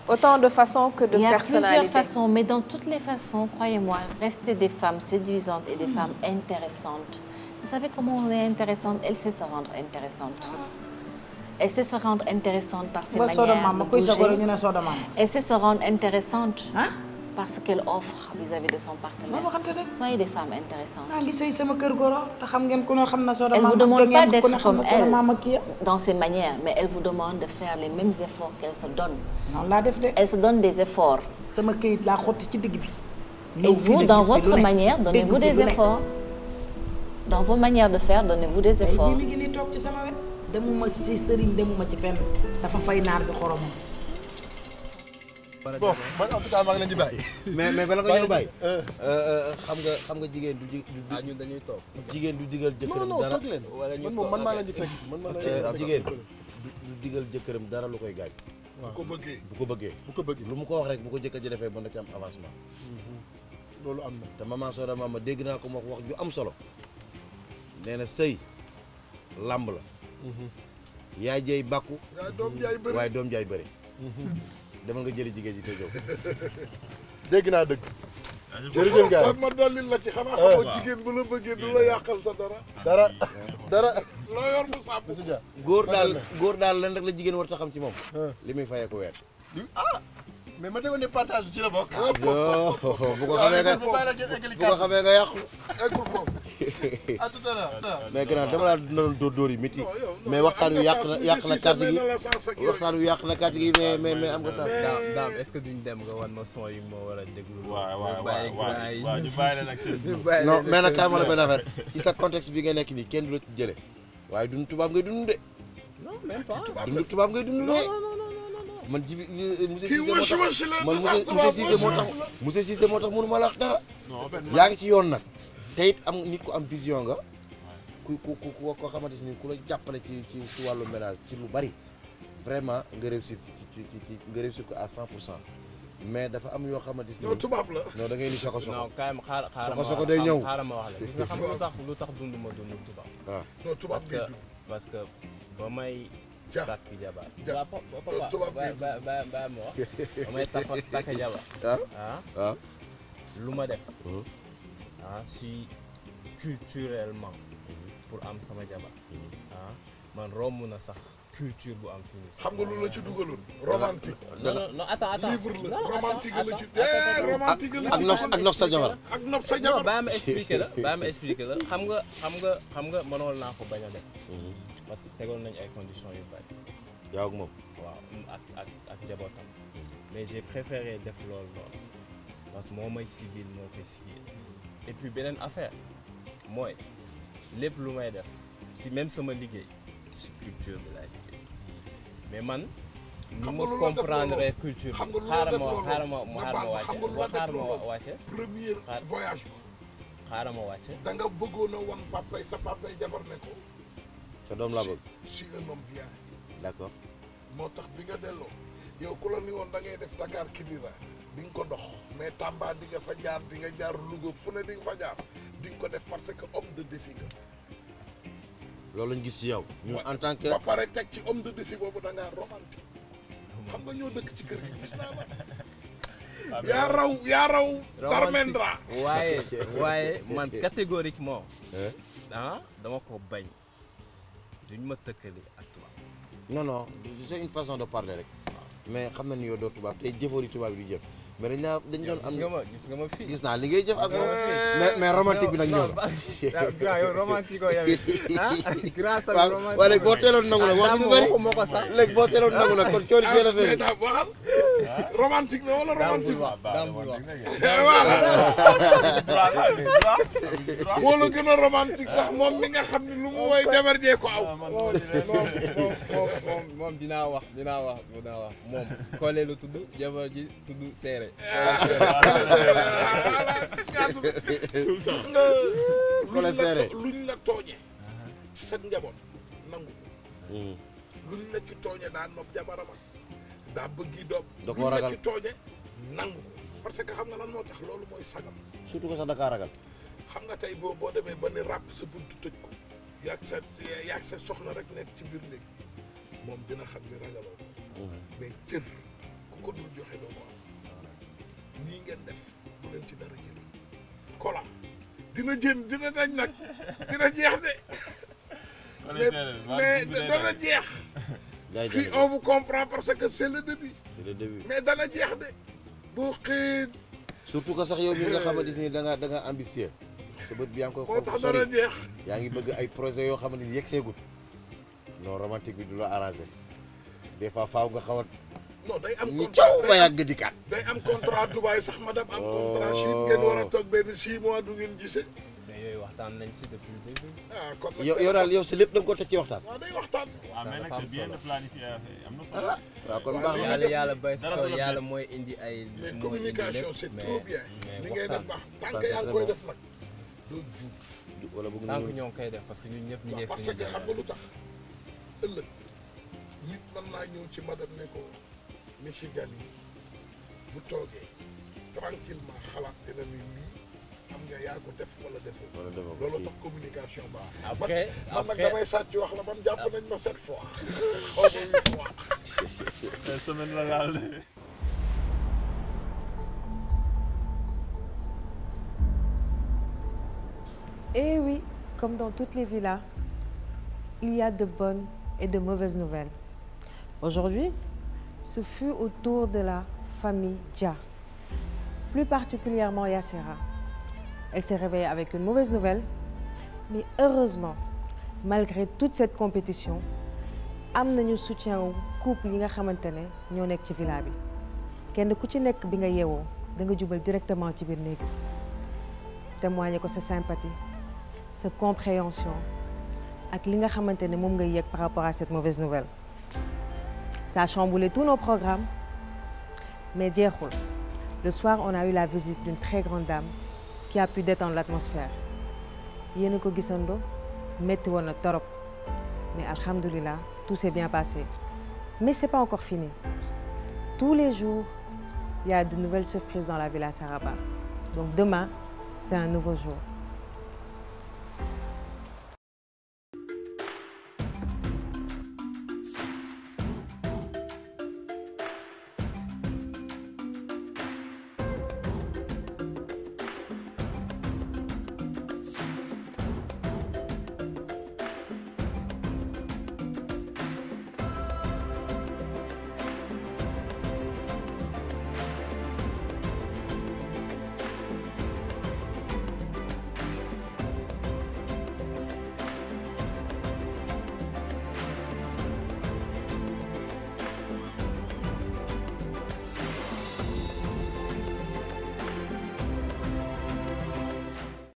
Autant de façons que de personnalités. Il y a plusieurs façons, mais dans toutes les façons, croyez-moi, restez des femmes séduisantes et des femmes intéressantes. Vous savez comment on est intéressante? Elle sait se rendre intéressante. Elle sait se rendre intéressante par ses manières de bouger. Elle sait se rendre intéressante parce qu'elle offre vis-à-vis de son partenaire. Soyez des femmes intéressantes. Elle ne vous demande pas d'être comme elle dans ses manières, mais elle vous demande de faire les mêmes efforts qu'elle se donne. Elle se donne des efforts. Et vous, dans votre manière, donnez-vous des efforts. Dans vos manières de faire, donnez-vous des efforts. Bon, man en tout cas maa ngi leen di bàyyi. mais bala nga ñëw bàyyi. xam nga jigéen du ñun dañuy toog. jigéen du digal jëkkëram dara. non toog leen man maa leen di fekk jigéen du digal jëkkëram dara lu koy gaañ. bu ko bëggee. lu mu ko wax rek bu ko jëkkër ji defee mën na ci am avancement. loolu am na. te maman Soda Mama dégg naa ko wax ju am solo. nee na sëy làmb la. yaay jëy bàkku. waaye doom jaay bëri. demal nga jëli jigéen ji te jóg. dégg naa dëgg. jërëjëf gars yi ma dolli la ci xanaa xamoo jigéen bu la bëggee du la yàqal sa dara. dara. loo yor mu sàmm. góor daal leen rek la jigéen war a xam ci moom. li muy fayee ko weer. mais ma tegoon ne partage ci la bokk. bu ko xamee nga yàqu. eggul foofu. à tout à l'heure. mais gannaaw dama laa doon dóor yi métti. mais waxtaan wi yàq na carte gi waxtaan wi yàq na carte gi mais am nga sax. daam est-ce que duñ dem nga wan ma son yi ma war a déglu. waaw ñu bàyyi la nag seen non mais nag kaay ma la benn affaire ci sa contexte bi nga nekk nii kenn du la ci jëlee waaye dund tubaab ngay dund de. non même pas dund tubaab ngay dund de. man jibi monsieur kii Cissé moo wëcc la tax man monsieur Cissé moo tax mënu ma la wax dara. yaa ngi ci yoon nag te it am nit ku am vision nga ku ko xamante ni ku la jàppale ci wàllu ménage ci lu bari vraiment nga réussir ci nga réussir ko à 100%. mais dafa am yoo xamante ni. non tubaab la. non da ngay ni soko soko. non kaay ma xaaral soko day ñëw. xaaral ma wax la gis nga xam lu tax dund ma dund tubaab. waaw non tubaab ngay dund parce que ba may. takk jabar. tubaab ba ma wax. ba may takk jabar. waaw lu ma def. si culturellement. pour am sama jabar. man romb na sax. culture bu am fii xam nga lu la ci dugaloon romantique. non attends livre la romantique la ci romantique la ci ak nof sa jabar ak nof sa jabar baa ma expliquer la xam nga mënoon naa ko bañ a def parce que tegoon nañu ay conditions yu bari yaa ak moom waaw ak njabootam mais j'ai préféré def loolu parce que moo may sigil moo koy sigil et puis beneen affaire mooy lépp lu may def si même sama liggéey si culture bi laay liggéey mais man ni ma comprendre culture bi xaaral ma wàcce premier voyage ba xaaral ma wàcce da nga bëggoon a wan papay sa papay jabar ne ko sa doom laa bëgg si un homme bien d'accord moo tax bi nga delloo yow ku la ni woon da ngay def Dakar Kidira di nga ko dox mais Tamba di nga fa jaar di nga jaar Louga fu ne di nga fa jaar di nga ko def parce que homme de défi nga loolu lañ gis ci yow. ñu en tant que ba pare teg ci homme de défi boobu da ngaa romantique xam nga ñoo dëkk ci kër gi gis naa la. yaa raw. Darmendra. waaye man catégoriquement. dama ko bañ. duñ ma tëkkale ak tubaab. non c'est une façon de parler rek. mais xam na ni yow doo tubaab tey jëfoori tubaab yi di jëf. mais dañ doon am gis nga ma fii gis naa li ngay jëf ak mais romantique bi nag ñëw na. grand yow romantique ko yow grand sax romantique waaw léegi boo teeloon nangu nag wax bu bëri léegi boo teeloon nangu nag kon coori fii la fee waxal romantique na wala romantique moo la gën a romantique sax moom mi nga xam ne lu mu woy jabar jee ko aw moom dinaa wax moom Collé lu tudd jabar ji tudd Seere gis nga luñ la tooñe ci sa njaboot nangu luñ la ci tooñe daa nopp jabarama daa bëggi doom luñ la ci tooñe nangu ko parce que xam nga lan moo tax loolu mooy sagam surtout que sax Dakar ragal xam nga tey boo demee ba ni ràpp sa buntu tëj ko yaag sa soxna rek nekk ci biir néeg moom dina xam ni ragaloo mais cër ku ko dul joxe doo ko am nii ngeen def bu leen ci dara jëli kola dina dañ nag dina jeex de mais dana jeex puis on vous comprend parce que c'est le début mais dana jeex de boo xëy surtout que sax yow mi nga xamante ni da nga ambitieux sa bët bi yaa ngi koy moo tax dana jeex yaa ngi bëgg ay projet yoo xamante ni yegg seegul non romantique bi du la arrangé des fois faaw nga xaw a non day am contrat ba yàgg dikkaat day am contrat Dubaï sax madame am contrat Chine ngeen war a toog benn 6 mois du ngeen gisee. mais yooyu waxtaan nañ si depuis le début. kon yow daal yow si lépp da nga ko teg ci waxtaan. waaw day waxtaan. waaw mais nag c'est bien de planifier am na solo. waaw kon baax na yàlla bay si tool yàlla mooy indi ay. mais communication c'est trop bien. li ngay def baax tant que yaa ngi koy def nag doo juum. wala bëgg tant que ñoo ngi koy def parce que ñun ñëpp ñu ngi. parce que xam nga lu tax ëllëg nit mën naa ñëw ci madame ne ko monsieur Gali bu toogee tranquillement xalaat dina ni lii xam nga yaa ko def wala defoo loolu tax communication baax après man nag damay sàcc wax la man jàpp nañ ma 7 fois xaw ma 8 fois semaine la laal Et oui, comme dans toutes les villas, il y a de bonnes et de mauvaises nouvelles. Aujourd'hui, ce fut au tour de la famille Dia, plus particulièrement Yassera. Elle s'est réveillée avec une mauvaise nouvelle, mais heureusement, malgré toute cette compétition, am nañu soutien au couple yi nga xamante ne ñoo nekk ci villa bi kenn ku ci nekk bi nga yeewoo da nga jubal directement ci biir néeg bi témoigner ko sa sympathie sa compréhension ak li nga xamante ne moom ngay yëg par rapport à cette mauvaise nouvelle. Ça a chamboulé tous nos programmes. Mais jeexul. Le soir, on a eu la visite d'une très grande dame qui a pu détendre l'atmosphère. Yéen a ko gisandoo metti woon na torop mais alhamdoulilah tout s'est bien passé. Mais c'est pas encore fini. Tous les jours, il y a de nouvelles surprises dans la Villa Saraba. Donc demain, c'est un nouveau jour.